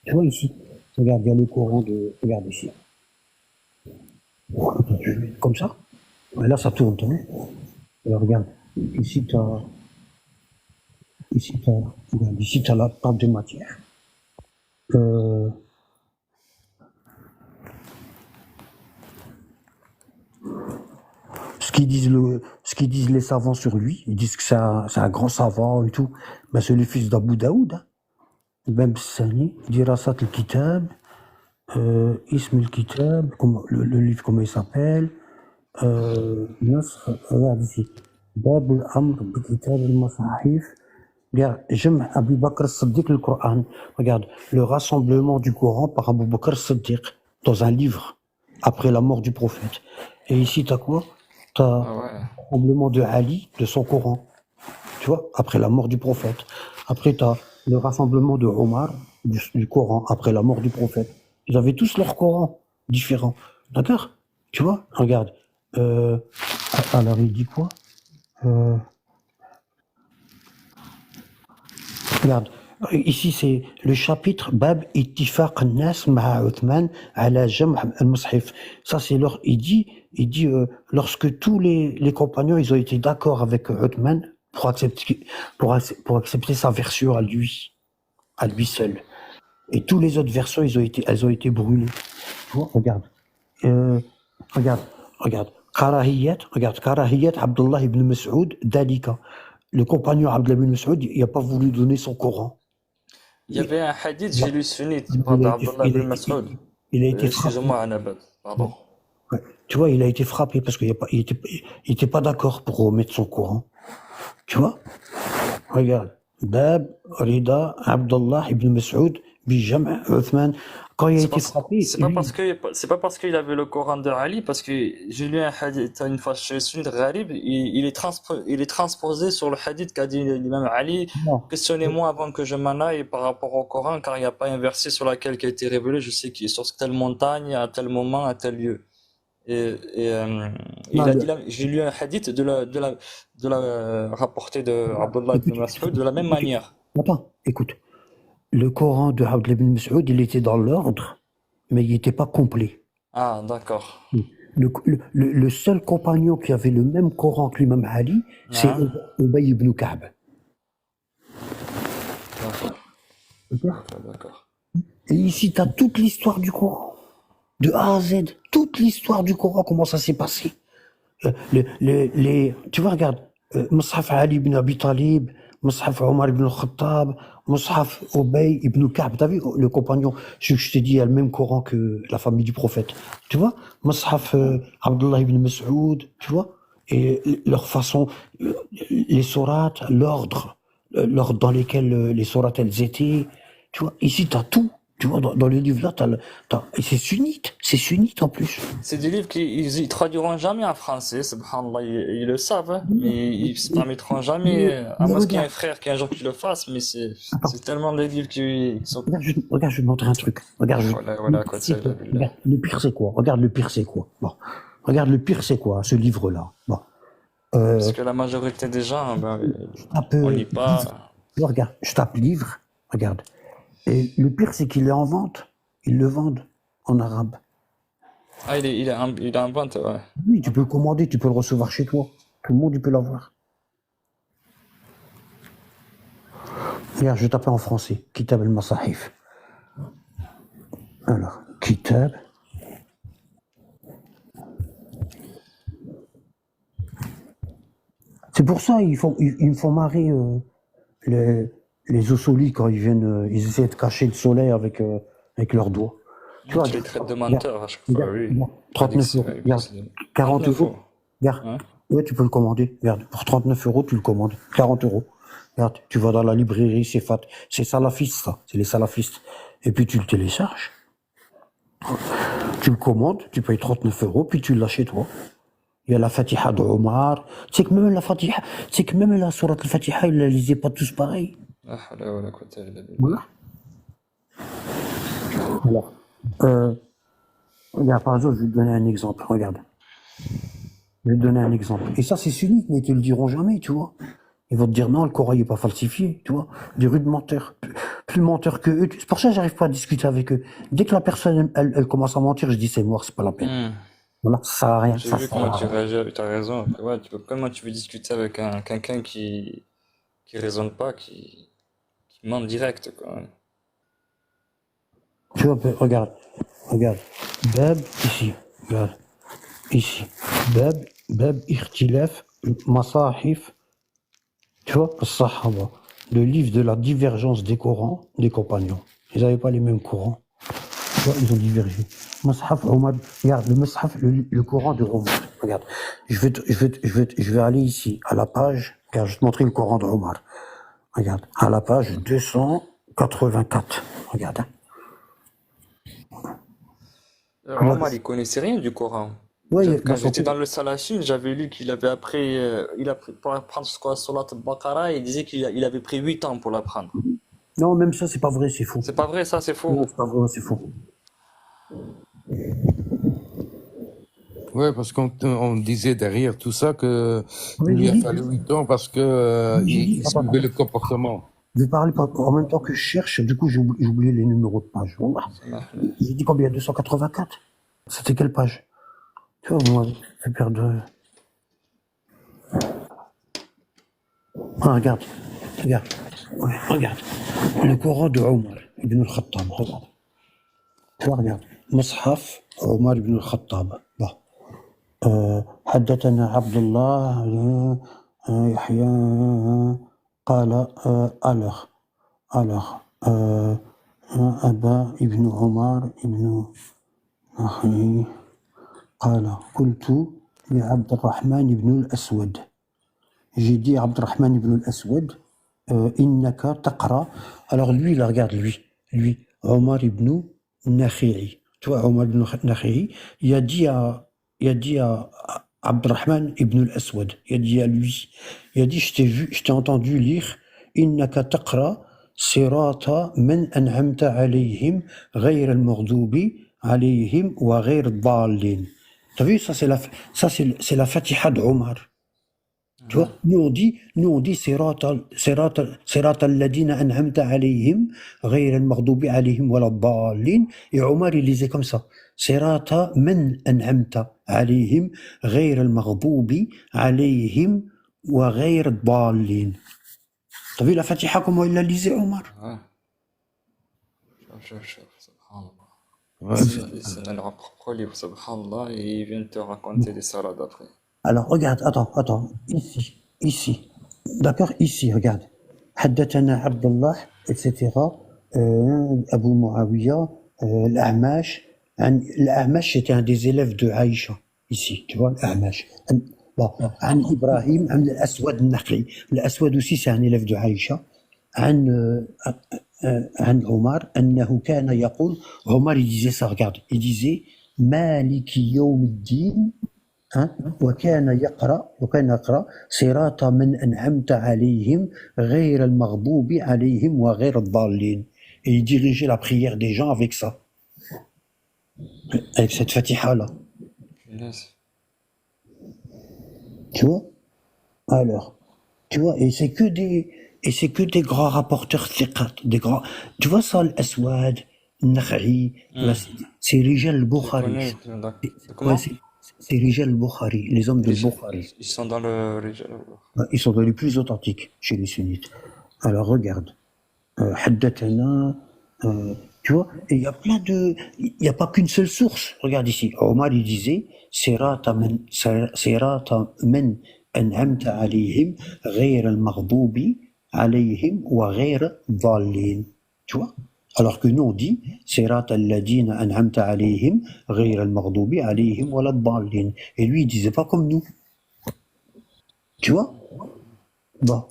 Tu vois ici. Regarde, il y a le Coran regarde ici. Comme ça. Et là, ça tourne, t'as vu? Alors, regarde. Ici, t'as la table de matière. Euh, ce qu'ils disent les savants sur lui, ils disent que c'est un grand savant et tout. Ben, c'est le fils d'Abu Daoud, hein. Ben Bissani, Dirasat al-Kitab, Ism al-Kitab, le livre, comment il s'appelle, Nasr, regarde ici, Bab al-Amr, Kitab al-Masahif, regarde, Jem Abu Bakr al-Siddiq al-Qur'an, regarde, le rassemblement du Coran par Abu Bakr al-Siddiq, dans un livre, après la mort du prophète. Et ici, t'as quoi? T'as Ah ouais. le rassemblement de Ali, de son Coran, tu vois, après la mort du prophète. Après, t'as le rassemblement de Omar, du Coran, après la mort du prophète. Ils avaient tous leur Coran différent. D'accord? Tu vois? Regarde. Alors, il dit quoi? Regarde. Ici, c'est le chapitre Bab Ittifaq Nas Ma'a Uthman ala Jam' al-Mushaf. Ça, c'est lorsque tous les compagnons, ils ont été d'accord avec Uthman pour accepter sa version à lui seul. Et tous les autres versions, elles ont été brûlées. Tu vois, regarde. Euh, regarde. Karahiyat Abdullah ibn Mas'ud Dalika. Le compagnon Abdullah ibn Mas'ud, il n'a pas voulu donner son Coran. Il y avait un hadith, j'ai lu sunnite, Il par a été, d'Abdullah il a ibn été- Mas'ud. il a été frappé. Excusez-moi, Annabelle, pardon. Ouais. Tu vois, il a été frappé parce qu'il était pas d'accord pour remettre son Coran. Tu vois? Regarde. Bab, Rida, Abdullah ibn Mas'ud, Bijam, Uthman. Quand il a été frappé, C'est pas parce qu'il avait le Coran de Ali, parce que j'ai lu un hadith une fois chez Sunnit Gharib, il est transposé sur le hadith qu'a dit l'imam Ali. non. Questionnez-moi avant que je m'en aille par rapport au Coran, car il n'y a pas un verset sur lequel qui a été révélé. Je sais qu'il est sur telle montagne, à tel moment, à tel lieu. Il Non, a dit j'ai lu un hadith rapporté de Abdullah ibn Mas'ud de la même manière. Attends, écoute. Le Coran de Abdullah ibn Mas'ud, il était dans l'ordre, mais il n'était pas complet. Ah, d'accord. Le seul compagnon qui avait le même Coran que l'imam Ali, c'est Ah, Ubay ibn Ka'b. d'accord. D'accord. Et ici, tu as toute l'histoire du Coran. De A à Z. Toute l'histoire du Coran, comment ça s'est passé. Tu vois, regarde. Mus'haf Ali ibn Abi Talib, Mus'haf Omar ibn Khattab, Mus'haf Ubay ibn Ka'b. T'as vu le compagnon, ce que je t'ai dit, il a le même Coran que la famille du prophète. Tu vois, Mus'haf Abdullah ibn Mas'ud, tu vois. Et leur façon, les sourates, l'ordre dans lesquels les sourates elles étaient. Tu vois, ici, t'as tout. Tu vois, dans le livre là, et c'est sunnite en plus. C'est des livres qu'ils traduiront jamais en français, subhanallah, ils le savent, hein, mais ils se permettront jamais, à moins qu'il y ait un frère qui un jour qui le fasse, mais c'est tellement des livres qui sont... Regarde, je vais te montrer un truc. Regarde, Voilà, quoi, c'est la billah. regarde, le pire c'est quoi? Regarde, le pire c'est quoi? Bon. Regarde, le pire c'est quoi, ce livre-là? Bon. Parce que la majorité des gens, ben, Tape, on lit pas. regarde, je tape livre, regarde. Et le pire c'est qu'il est en vente. Ils le vendent en arabe. Ah, il est en vente, ouais. Oui, tu peux le commander, tu peux le recevoir chez toi. Tout le monde, il peut l'avoir. Regarde, je vais taper en français. Kitab al-Masahif. Alors, Kitab. C'est pour ça ils me font marrer les ossolis quand ils viennent, ils essaient de cacher le soleil avec leurs doigts. Tu vois, Tu les traites de menteurs à chaque fois, regarde, oui. regarde, 39 euros, regarde, 40 39 euros, regarde. Hein? Ouais, tu peux le commander, regarde, pour 39 euros, tu le commandes, 40 euros. Regarde, tu vas dans la librairie, c'est salafiste ça, c'est les salafistes. Et puis tu le télécharges, tu le commandes, tu payes 39 euros, puis tu l'as chez toi. Il y a la Fatiha d'Omar. Tu sais que même la Fatiha, tu sais que même la sourate al-Fatiha, ils la lisaient pas tous pareil. Ah, là, voilà, quoi, t'as la billah. Voilà. Alors, regarde, par exemple, je vais te donner un exemple, regarde. Je vais te donner un exemple. Et ça, c'est sunnite, mais ils te le diront jamais, tu vois. Ils vont te dire non, le Coran n'est pas falsifié, tu vois. Des rudes menteurs. Plus menteurs que eux. C'est pour ça que j'arrive pas à discuter avec eux. Dès que la personne, elle commence à mentir, je dis c'est mort, c'est pas la peine. Voilà, ça sert à rien. J'ai Ça vu sert comment à tu rien. réagis, t'as raison. Après, ouais, comment tu veux discuter avec quelqu'un qui raisonne pas, qui ment direct, quoi. Tu vois, regarde. Bab, ici. Regarde. Ici. Bab, ikhtilaf, masahif. Tu vois, Sahaba. Le livre de la divergence des Corans, des compagnons. Ils n'avaient pas les mêmes Corans. Tu vois, ils ont divergé. Mus'haf Omar. Regarde, le Mus'haf, le Coran de Omar. Regarde. Je vais aller ici, à la page. Regarde, je vais te montrer le Coran de Omar. Regarde. À la page 284. Regarde. Omar, il connaissait rien du Coran. Ouais, Quand j'étais dans le Salafine, j'avais lu qu'il avait appris, pour apprendre quoi, Surat al-Baqarah, il disait qu'il avait pris 8 ans pour l'apprendre. Non, même ça, c'est pas vrai, c'est faux. C'est pas vrai, ça, c'est faux. Non, c'est pas vrai, c'est faux. Ouais, parce qu'on disait derrière tout ça que Oui, il lui a oui, fallu 8 ans parce que il suivait le comportement. je vais parler en même temps que je cherche, du coup, j'ai oublié les numéros de page. Bon, j'ai dit combien? 284. C'était quelle page? Tu vois, vous m'avez fait perdre. Ah, regarde. Ouais, regarde. Le Coran de Omar. ibn al-Khattab. Regarde. Tu vois, regarde. مصحف عمر ibn al-Khattab. Bah. حدثنا عبد الله يحيى قال أبا ابن عمر ابن أخي قال قلت لعبد الرحمن بن الأسود j'ai dit à Abdurrahman ibn al-Aswad innaka taqra. Alors lui, là, regarde, lui, Omar ibn Nakhi'i. Tu vois, Omar ibn Nakhi'i, il a dit à Abdurrahman ibn al-Aswad, il a dit à lui, il a dit, je t'ai entendu lire innaka taqra sirata man an'amta alayhim ghayr al-maghdubi alayhim wa ghayr ad-dallin. T'as vu, c'est la Fatiha d'Omar. Tu vois, nous on dit صراط الذين أنعمت عليهم غير المغضوب عليهم ولا الضالين. Et Omar il lisait comme ça. صراط من أنعمت عليهم غير المغضوب عليهم وغير الضالين. T'as vu la Fatiha comment il la lisait Omar? Ouais. Shuf, subhanallah. Ouais. C'est dans leur propre livre, subhanallah, et ils viennent te raconter des salades après. Alors regarde, attends, ici. D'accord, ici, regarde. حدثنا عبد الله etc. أبو معاوية الأعمش. الأعمش c'était un des élèves de Aïcha. Ici, tu vois, الأعمش. Bon, عن إبراهيم عن الأسود النخعي. الأسود aussi c'est un élève de Aïcha. عن عمر أنه كان يقول. Omar il disait ça, regarde. Il disait مالك يوم الدين. Hein? وكان يقرأ صراط من أنعمت عليهم غير المغضوب عليهم وغير الضالين. Et il dirigeait la prière des gens avec ça, avec cette Fatiha là. Punaise. Tu vois? Alors, tu vois, et c'est que des grands rapporteurs thiqat, des grands. Tu vois ça, l'Aswad, Nakha'i, c'est Rijal Je les al-Bukhari. connais, d'accord. Ouais, Comment? c'est Rijal al-Bukhari, les hommes de Bukhari. Ils sont dans le... Ouais, ils sont les plus authentiques chez les sunnites. Alors regarde, Haddathana, tu vois, et il y a plein de, il n'y a pas qu'une seule source. Regarde ici, Omar il disait, Sirata man an'amta alayhim ghayr al-maghdubi alayhim wa ghayr dhalin. Tu vois? Alors que nous on dit, Sirata alladina an'amta alayhim ghayr al-maghdubi alayhim wa dhalin. Et lui il disait pas comme nous. Tu vois? Bon.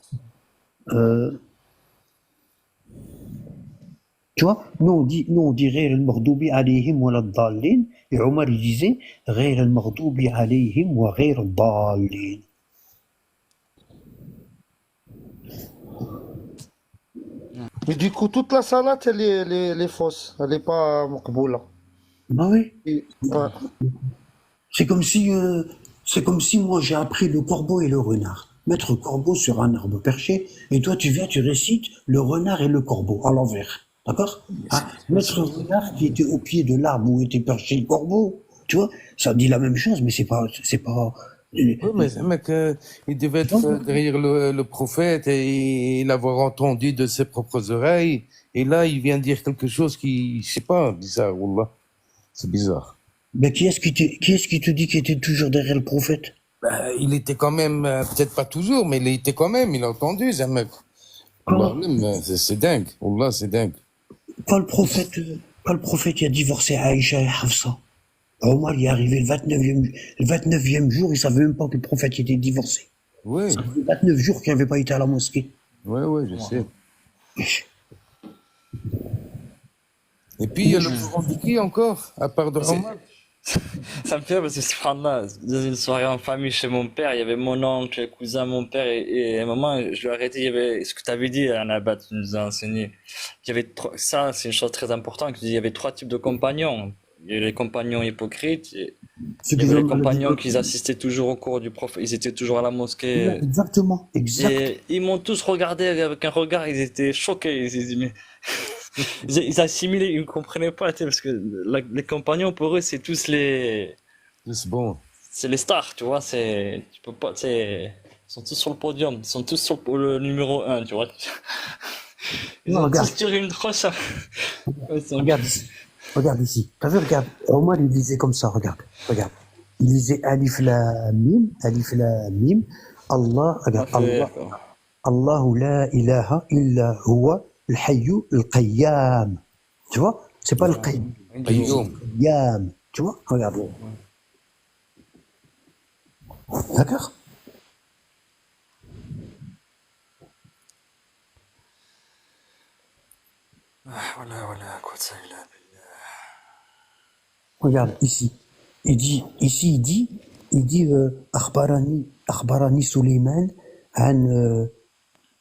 Tu vois, nous on dit غير المغضوب عليهم ولا الضالين. Et Omar il disait غير المغضوب عليهم وغير الضالين. Mais du coup, toute la salade, elle est fausse. Elle n'est pas maqboula. Bah oui, Ouais. c'est comme si moi j'ai appris le corbeau et le renard. Mettre corbeau sur un arbre perché, et toi tu viens, tu récites le renard et le corbeau à l'envers. D'accord? Mettre un renard qui était au pied de l'arbre où était perché le corbeau, tu vois, ça dit la même chose, mais c'est pas. Oui, mais ce mec, il devait être derrière le prophète et l'avoir entendu de ses propres oreilles. Et là, il vient dire quelque chose qui, je sais pas, bizarre, wallah. C'est bizarre. Ben qui est-ce qui te dit qu'il était toujours derrière le prophète? Il était quand même, peut-être pas toujours, mais il était quand même, il a entendu, ce mec. Quand, C'est dingue, wallah, c'est dingue. quand le prophète il a divorcé Aïcha et Hafsa, Omar il est arrivé le 29e jour, il savait même pas que le prophète était divorcé. Ouais, Ça fait 29 jours qu'il n'avait pas été à la mosquée. ouais, je sais. Et puis, il y a le revendiqué encore, à part de Omar. Ça me fait parce que subhanallah, dans une soirée en famille chez mon père, il y avait mon oncle, le cousin, mon père et à un moment, je lui ai arrêté, il y avait ce que tu avais dit, Anabat, tu nous as enseigné. Il y avait ça, c'est une chose très importante, il y avait 3 types de compagnons. Il y avait les compagnons hypocrites, il y avait les compagnons qui assistaient toujours au cours du prophète, ils étaient toujours à la mosquée. Exactement, exactement. Et ils m'ont tous regardé avec un regard, ils étaient choqués, ils se disaient, mais ils assimilaient, ils ne comprenaient pas, tu sais, parce que les compagnons, pour eux, c'est tous C'est bon. c'est les stars, tu vois, tu peux pas, ils sont tous sur le podium, ils sont tous sur le numéro 1, tu vois. Ils Non, ont regarde, tous tiré une tranche. Ouais, c'est regarde ici. Regarde ici. T'as vu, regarde. Omar, il disait comme ça, regarde. Regarde. Il disait Alif la mim, Alif la mim. Allah, m'a regarde. fait rire, quoi. Allahu la ilaha illa huwa al-hayyu al-qayyam. Tu vois? C'est pas le qayyum, c'est Ayoum. le qayyam. Tu vois? Regarde. D'accord? Voilà, quoi de ça, il a. Regarde ici. Il dit, أخبرني سليمان عن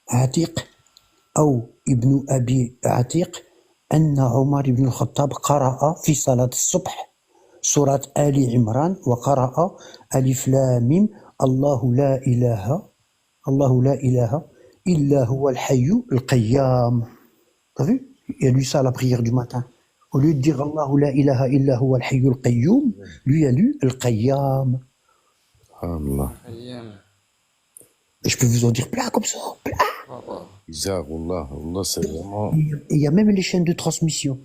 عتيق أو ابن أبي عتيق أن عمر بن الخطاب قرأ في صلاة الصبح سورة آل عمران وقرأ ألف لام ميم الله لا إله إلا هو الحي القيام. T'as vu? Il a lu ça à la prière du matin. Au lieu de dire Allahu la ilaha illa huwa al-hayy al-qayyum, lui a lu al-qayyam. Allah. Et je peux vous en dire plein comme ça. Plein. Bizarre, Allah. Allah, c'est vraiment. Et il y a même les chaînes de transmission.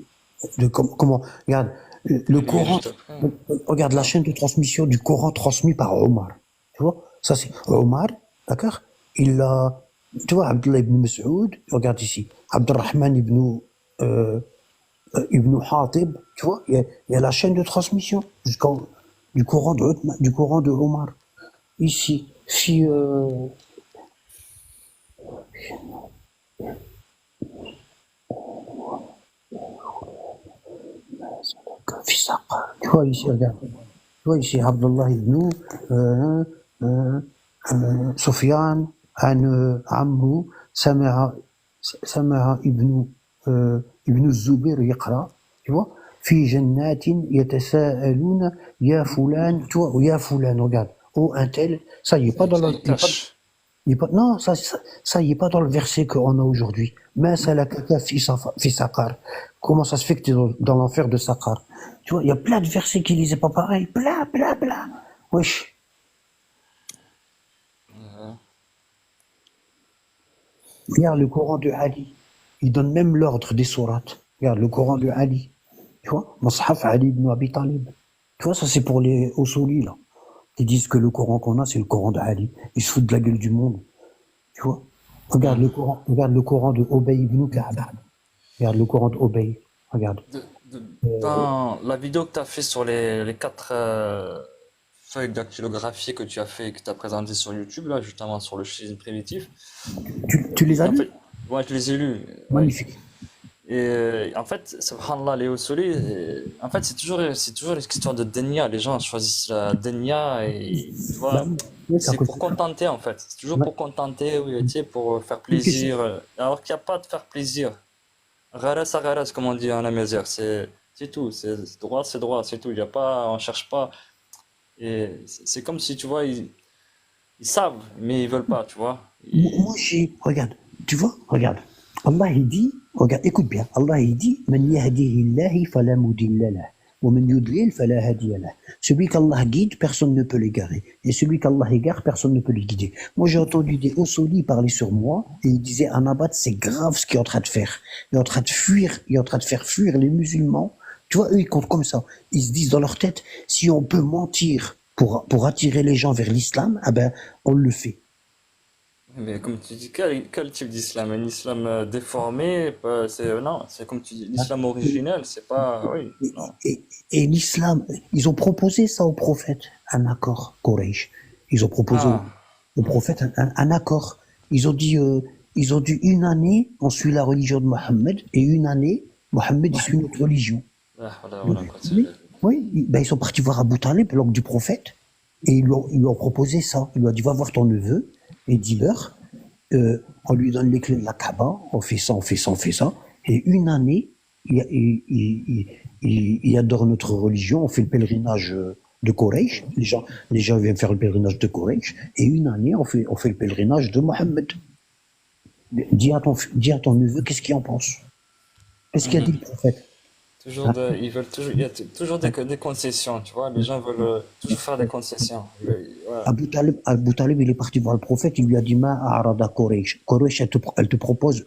Comment? Regarde, le Coran. Regarde la chaîne de transmission du Coran transmis par Omar. Tu vois? Ça c'est Omar, d'accord? Il a. Tu vois, Abdullah ibn Mas'ud, regarde ici. Abdurrahman ibn Hatib, tu vois? Il y a la chaîne de transmission du Coran de Omar. Ici. Si. Tu vois ici, regarde. Tu vois ici, Abdullah ibn Sufyan عن عمه سمع ابن الزبير يقرأ tu vois في جنات يتساءلون يا فلان tu vois يا فلان regarde oh un tel ça y est pas dans le non ça y est pas dans le verset qu'on a aujourd'hui ما سلكك في سقر comment ça se fait que tu es dans l'enfer de Saqar tu vois il y a plein de versets qui lisaient pas pareil plein wesh. Regarde le Coran de Ali. Il donne même l'ordre des sourates. Regarde le Coran de Ali. Tu vois? Mashaf Ali ibn Abi Talib. Tu vois, ça c'est pour les Ossolis, là. Qui disent que le Coran qu'on a, c'est le Coran d'Ali. Ils se foutent de la gueule du monde. Tu vois? Regarde le Coran de Obey ibn Ka'ab. Regarde le Coran de Obey. Regarde. Dans la vidéo que tu as fait sur les 4 feuilles dactylographie que tu as fait, que tu as présenté sur YouTube, là, justement sur le schisme primitif. Tu les as En lus? fait, ouais, je les ai lus. Ouais. Magnifique. Et en fait, subhanallah, les Ossolis, en fait, c'est toujours une question de dénia. Les gens choisissent la dénia et tu vois, Oui, c'est pour contenter en fait. C'est toujours pour contenter, oui, tu sais, pour faire plaisir. Alors qu'il n'y a pas de faire plaisir. Gharas à gharas, comme on dit en Amérique, c'est tout. C'est droit, c'est tout. Il y a pas, on cherche pas. Et c'est comme si, tu vois, ils savent, mais ils veulent pas, tu vois. Moi, regarde, tu vois, regarde. Allah, il dit, regarde, écoute bien. Allah, il dit, Man yahdihillahi fala mudilla lah, wa man yudlil fala hadiya lah. Celui qu'Allah guide, personne ne peut l'égarer. Et celui qu'Allah égare, personne ne peut le guider. Moi, j'ai entendu des Ossolis parler sur moi, et ils disaient, Anabat, c'est grave ce qu'il est en train de faire. Il est en train de fuir, il est en train de faire fuir les musulmans. Tu vois, eux, ils comptent comme ça. Ils se disent dans leur tête, si on peut mentir pour attirer les gens vers l'islam, ah ben, on le fait. Mais comme tu dis, quel type d'islam? Un islam déformé? Non, c'est comme tu dis, l'islam originel, c'est pas. Oui, non. Et l'islam, ils ont proposé ça au prophète, un accord, Quraysh. Ils ont proposé au prophète un accord. Ils ont dit une année, on suit la religion de Mohammed, et une année, Mohammed, il suit notre religion. Oui, ben ils sont partis voir Abu Talib, l'oncle du prophète, et ils lui ont proposé ça. Il lui a dit, va voir ton neveu, et dis-leur, on lui donne les clés de la Kaaba, on fait ça, et une année, il adore notre religion, on fait le pèlerinage de Quraysh, les gens viennent faire le pèlerinage de Quraysh, et une année, on fait le pèlerinage de Mohammed. Dis à ton neveu, qu'est-ce qu'il en pense? Qu'est-ce qu'il a dit le prophète? Ils veulent toujours, il y a toujours des concessions, tu vois. Les gens veulent toujours faire des concessions. Voilà. Abu Talib, il est parti voir le prophète, il lui a dit, Ma a'rada Quraysh. Quraysh, elle te propose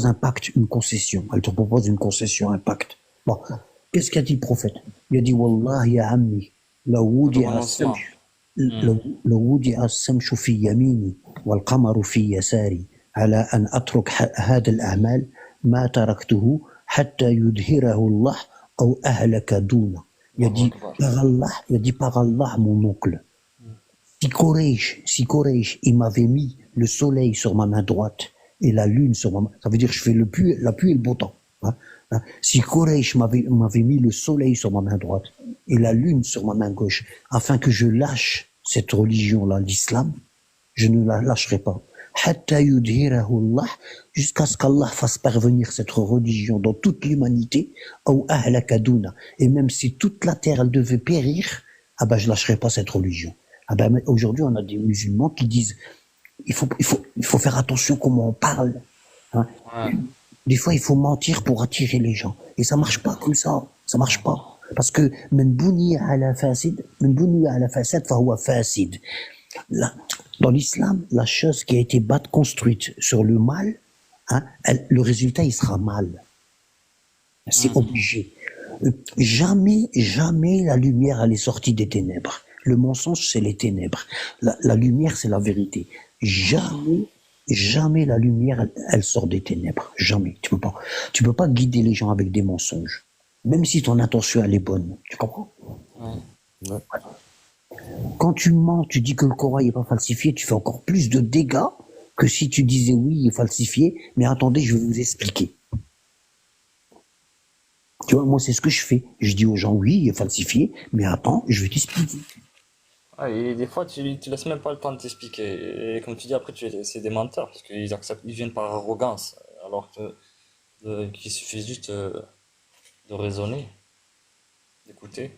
un pacte, une concession. Elle te propose une concession, un pacte. Bon. Qu'est-ce qu'a dit le prophète? Il a dit, Wallah ya ammi, la Le wudi renoncement. as-samsh, لو وضع السمش في يميني والقمر في يساري على أن أترك هذا الأعمال ما تركته حتى يظهره الله أو أهلك دونه. Il a Allahu dit Akbar. par Allah, il a dit par Allah mon oncle. Si Quraysh, il m'avait mis le soleil sur ma main droite et la lune sur ma main, ça veut dire que je fais la pluie et le beau temps. Si Quraysh m'avait mis le soleil sur ma main droite et la lune sur ma main gauche, afin que je lâche cette religion-là, l'islam, je ne la lâcherai pas. Hatta yudhirahu Allah, jusqu'à ce qu'Allah fasse parvenir cette religion dans toute l'humanité, ou ahlaka duna. Et même si toute la terre elle devait périr, ah ben je lâcherai pas cette religion. Ah ben aujourd'hui on a des musulmans qui disent il faut faire attention comment on parle. Hein. Ouais. Des fois il faut mentir pour attirer les gens. Et ça marche pas comme ça marche pas. Parce que من بني على فساد فهو فاسد. Là, dans l'islam, la chose qui a été construite sur le mal, hein, le résultat, il sera mal. C'est obligé. Jamais la lumière, elle est sortie des ténèbres. Le mensonge, c'est les ténèbres. La lumière, c'est la vérité. Jamais la lumière, elle sort des ténèbres. Jamais. Tu peux pas guider les gens avec des mensonges. Même si ton intention, elle est bonne. Tu comprends? Ouais. Quand tu mens, tu dis que le Coran n'est pas falsifié, tu fais encore plus de dégâts que si tu disais oui, il est falsifié, mais attendez, je vais vous expliquer. Tu vois, moi, c'est ce que je fais. Je dis aux gens, oui, il est falsifié, mais attends, je vais t'expliquer. Ah, et des fois, tu laisses même pas le temps de t'expliquer. Et comme tu dis, après, c'est des menteurs, parce qu'ils acceptent, ils viennent par arrogance, alors qu'il suffit juste de raisonner, d'écouter.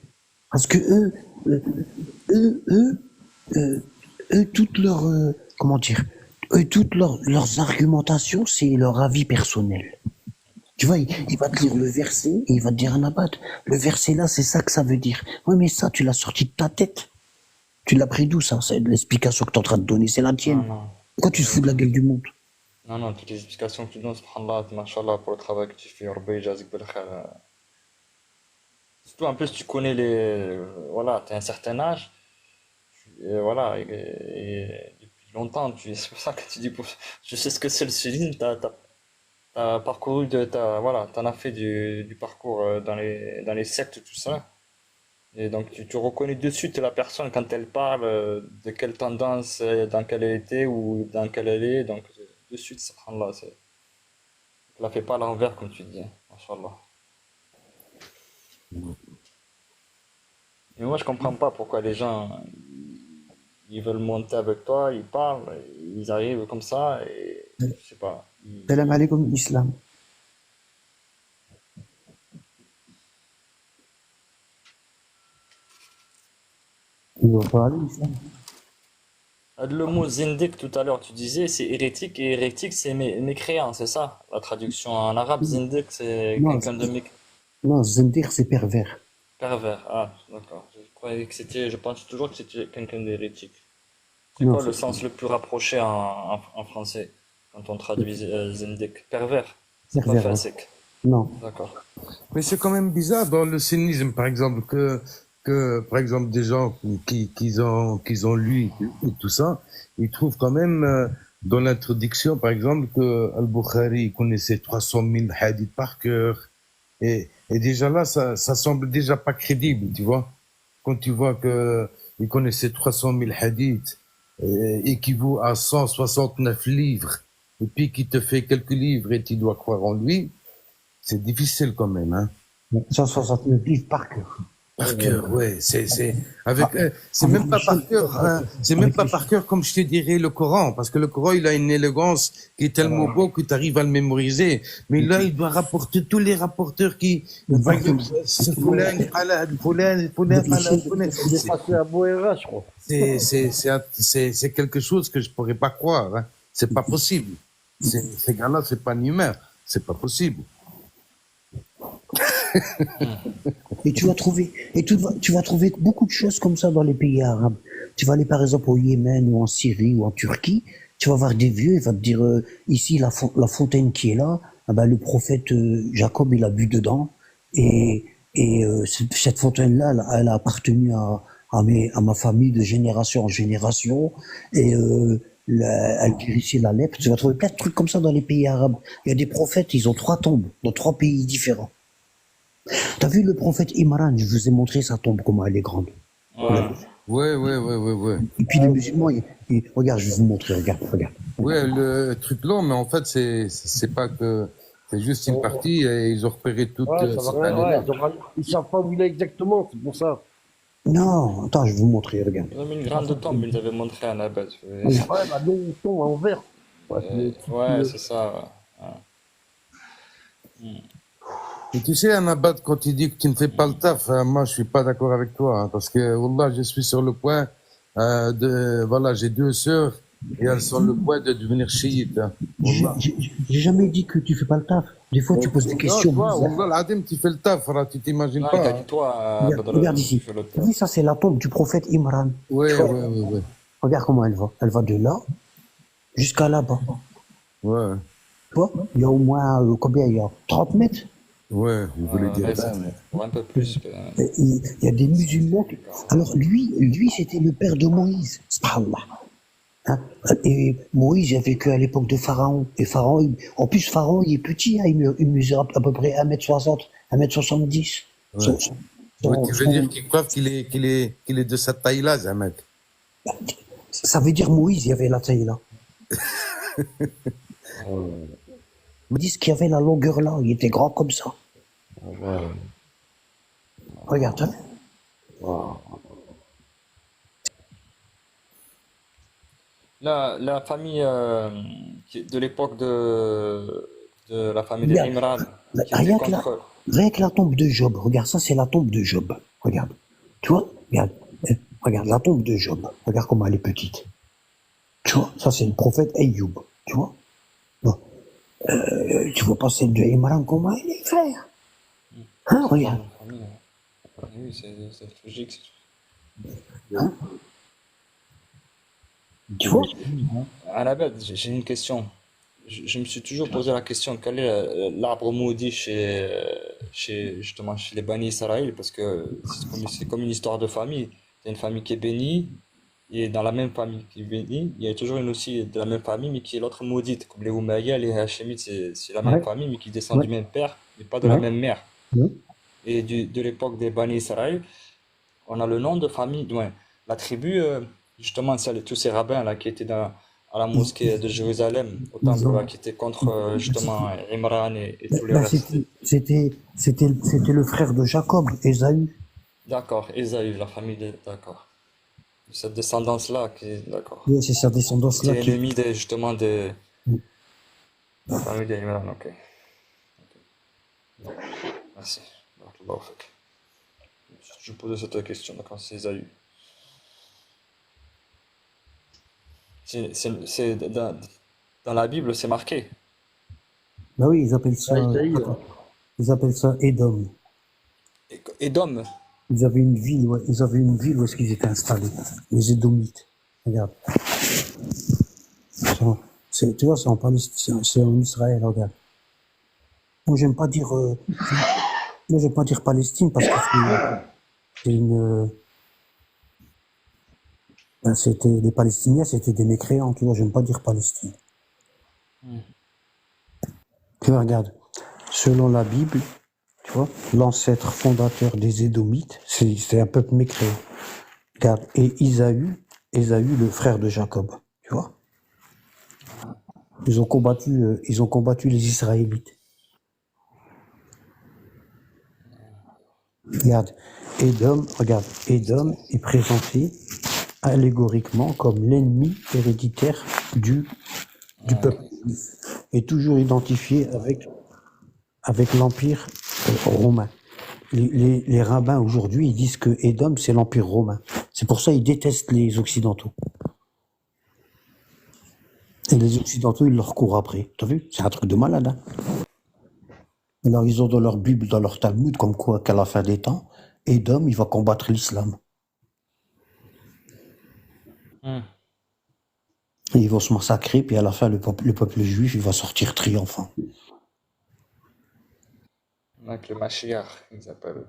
Parce que toutes leurs argumentations, c'est leur avis personnel. Tu vois, il va te lire le verset et il va te dire un abat. Le verset là, c'est ça que ça veut dire. Oui, mais ça, tu l'as sorti de ta tête. Tu l'as pris d'où ça? C'est l'explication que tu es en train de donner, c'est la tienne. Non. Pourquoi tu te fous de la gueule du monde? Non, toutes les explications que tu donnes, subhanallah, mashallah, pour le travail que tu fais, Rabbi yajzik bil khair. Surtout, en plus, tu connais voilà, tu as un certain âge, et voilà, et depuis longtemps, c'est pour ça que tu dis, je sais ce que c'est le sunnisme, t'as parcouru, voilà, t'en as fait du parcours dans les sectes, tout ça. Et donc, tu reconnais de suite la personne quand elle parle, de quelle tendance, dans quelle elle était ou dans quelle elle est. Donc, de suite, subhanallah, tu la fais pas à l'envers, comme tu dis, hein, mashallah. Mais moi, je comprends pas pourquoi les gens, ils veulent monter avec toi, ils parlent, ils arrivent comme ça, et je sais pas. Salam alaikum, islam. Tu vas parler, islam? Le mot zindik, tout à l'heure, tu disais, c'est hérétique, et hérétique, c'est mécréant, c'est ça? La traduction en arabe, zindik, c'est Non, quelqu'un de non, zendir, c'est pervers. pervers. Ah, d'accord. Je pense toujours que c'était quelqu'un d'hérétique. C'est Non, quoi le sens le plus rapproché en français, quand on traduit zindik? Pervers, c'est pas pervers, ouais. fasik. Non. D'accord. Mais c'est quand même bizarre dans le cynisme, par exemple, que par exemple, des gens qui ont lu et tout ça, ils trouvent quand même, dans l'introduction, par exemple, que Al-Bukhari connaissait 300 000 hadiths par cœur. Et déjà là, ça semble déjà pas crédible, tu vois. Quand tu vois que il connaissait 300 000 hadiths, équivaut à 169 livres, et puis qu'il te fait quelques livres et tu dois croire en lui, c'est difficile quand même, hein. 169 livres par cœur. Par cœur, ouais, c'est même pas par cœur, hein, c'est même pas par cœur comme je te dirais le Coran, parce que le Coran, il a une élégance qui est tellement beau que tu arrives à le mémoriser. Mais là, il doit rapporter tous les rapporteurs qui, par exemple, c'est Foulan, Il est passé à Boera, je crois. c'est quelque chose que je pourrais pas croire, hein. C'est pas possible. Ces gars-là, c'est pas un humain. C'est pas possible. Et tu vas trouver, tu vas trouver beaucoup de choses comme ça dans les pays arabes. Tu vas aller par exemple au Yémen ou en Syrie ou en Turquie, tu vas voir des vieux, il va te dire ici la fontaine qui est là, ah ben, le prophète Jacob il a bu dedans et cette fontaine-là, elle a appartenu à ma famille de génération en génération et elle guérissait la lèpre. Tu vas trouver plein de trucs comme ça dans les pays arabes. Il y a des prophètes, ils ont 3 tombes dans 3 pays différents. T'as vu le prophète Imran, je vous ai montré sa tombe, comment elle est grande. Ouais. Ouais. Et puis les musulmans, regarde, je vais vous montrer, regarde. Ouais, le truc long, mais en fait, c'est pas que, c'est juste une partie et ils ont repéré toute Ouais, ça cette va rien, année-là. ils savent pas où il est exactement, c'est pour ça. Non, attends, je vais vous montrer, regarde. Ils ont mis une grande tombe, ils avaient montré à Nabad. Ouais, bah non, ils sont en vert. Ouais, Ouais, c'est ça. Ouais. Et tu sais, Anabat, quand il dit que tu ne fais pas le taf, moi, je suis pas d'accord avec toi, hein, parce que, Wallah, je suis sur le point voilà, j'ai 2 sœurs et elles sont le point de devenir chiites. Hein. Wallah. J'ai jamais dit que tu fais pas le taf. Des fois, tu poses des questions. Non, toi, bizarres. Wallah, l'Adim, tu fais le taf, frère, tu t'imagines Non, il pas. t'a Hein. dit toi, Regarde, Badr, regarde tu ici. fais le Tu vois, ça, c'est la tombe du prophète Imran. Ouais. Regarde comment elle va. Elle va de là jusqu'à là-bas. Ouais, Tu vois, il y a au moins, combien il y a 30 mètres. ouais, vous voulez dire Ouais, ça, c'est mais... pour un peu plus. Et il y a des musulmans. Alors lui, c'était le père de Moïse. Subhanallah. Hein? Et Moïse a vécu à l'époque de Pharaon. Et Pharaon, en plus, Pharaon, il est petit, hein, il mesure à peu près 1m60, 1m70. Ouais. Ouais, tu veux dire qu'ils croient qu'il est de cette taille-là, ce mec. Ça veut dire Moïse, il y avait la taille là. Ils disent qu'il y avait la longueur là, il était grand comme ça. Regarde, hein. La famille de l'époque de la famille Regarde, d'Imran, qui était rien que contre. rien que la tombe de Job. Regarde, ça c'est la tombe de Job. Regarde. Tu vois, regarde, regarde la tombe de Job. Regarde comment elle est petite. Tu vois, ça c'est le prophète Ayoub. Tu vois. Bon. Tu vois pas celle de Imran, comment elle est, frère. Hein, regarde. Oui, c'est logique. Hein. Tu vois. Annabelle, j'ai une question. Je me suis toujours posé la question, quel est l'arbre maudit justement, chez les Bani Israël, parce que c'est comme une histoire de famille. Il y a une famille qui est bénie, et dans la même famille qui est bénie, il y a toujours une aussi de la même famille, mais qui est l'autre maudite. Comme les Umayya, les Hachemites, c'est la même Ouais. famille, mais qui descend Ouais. du même père, mais pas de la Ouais. même mère. Ouais. Et de l'époque des Bani Israël, on a le nom de famille, ouais, la tribu, justement, tous ces rabbins là qui étaient à la mosquée de Jérusalem, au temple là, qui étaient contre justement Imran et tous les Là, restes. c'était le frère de Jacob, Ésaü. D'accord, Ésaü, la famille de. D'accord. Cette descendance-là, d'accord. Oui, c'est sa Qui descendance-là est qui. ennemi justement de la famille d'Imran, ok. Merci. Barakallahu fik. Je posais cette question, d'accord, c'est Ésaü. C'est dans la Bible, c'est marqué. Bah oui, ils appellent ça Édom. Édom, Ils avaient une ville, ouais, où est-ce qu'ils étaient installés, les Édomites. Regarde. Tu vois, c'est en Palestine, c'est en Israël, regarde. Moi, j'aime pas dire, Palestine parce que c'est une, les Palestiniens, c'était des mécréants, tu vois, j'aime pas dire Palestine. Tu vois, regarde. Selon la Bible, tu vois, l'ancêtre fondateur des Édomites, c'est un peuple mécréant. Regarde, et Ésaü, le frère de Jacob, tu vois. Ils ont combattu les Israélites. Regarde, Édom est présenté allégoriquement comme l'ennemi héréditaire du peuple juif, et toujours identifié avec l'Empire romain. Les rabbins aujourd'hui, ils disent que Édom, c'est l'Empire romain. C'est pour ça qu'ils détestent les Occidentaux. Et les Occidentaux, ils leur courent après. T'as vu? C'est un truc de malade, hein. Alors, ils ont dans leur Bible, dans leur Talmud, comme quoi, qu'à la fin des temps, Édom, il va combattre l'islam. Hmm. Et ils vont se massacrer, puis à la fin, le peuple juif, il va sortir triomphant. Avec le Mashiach, ils appellent.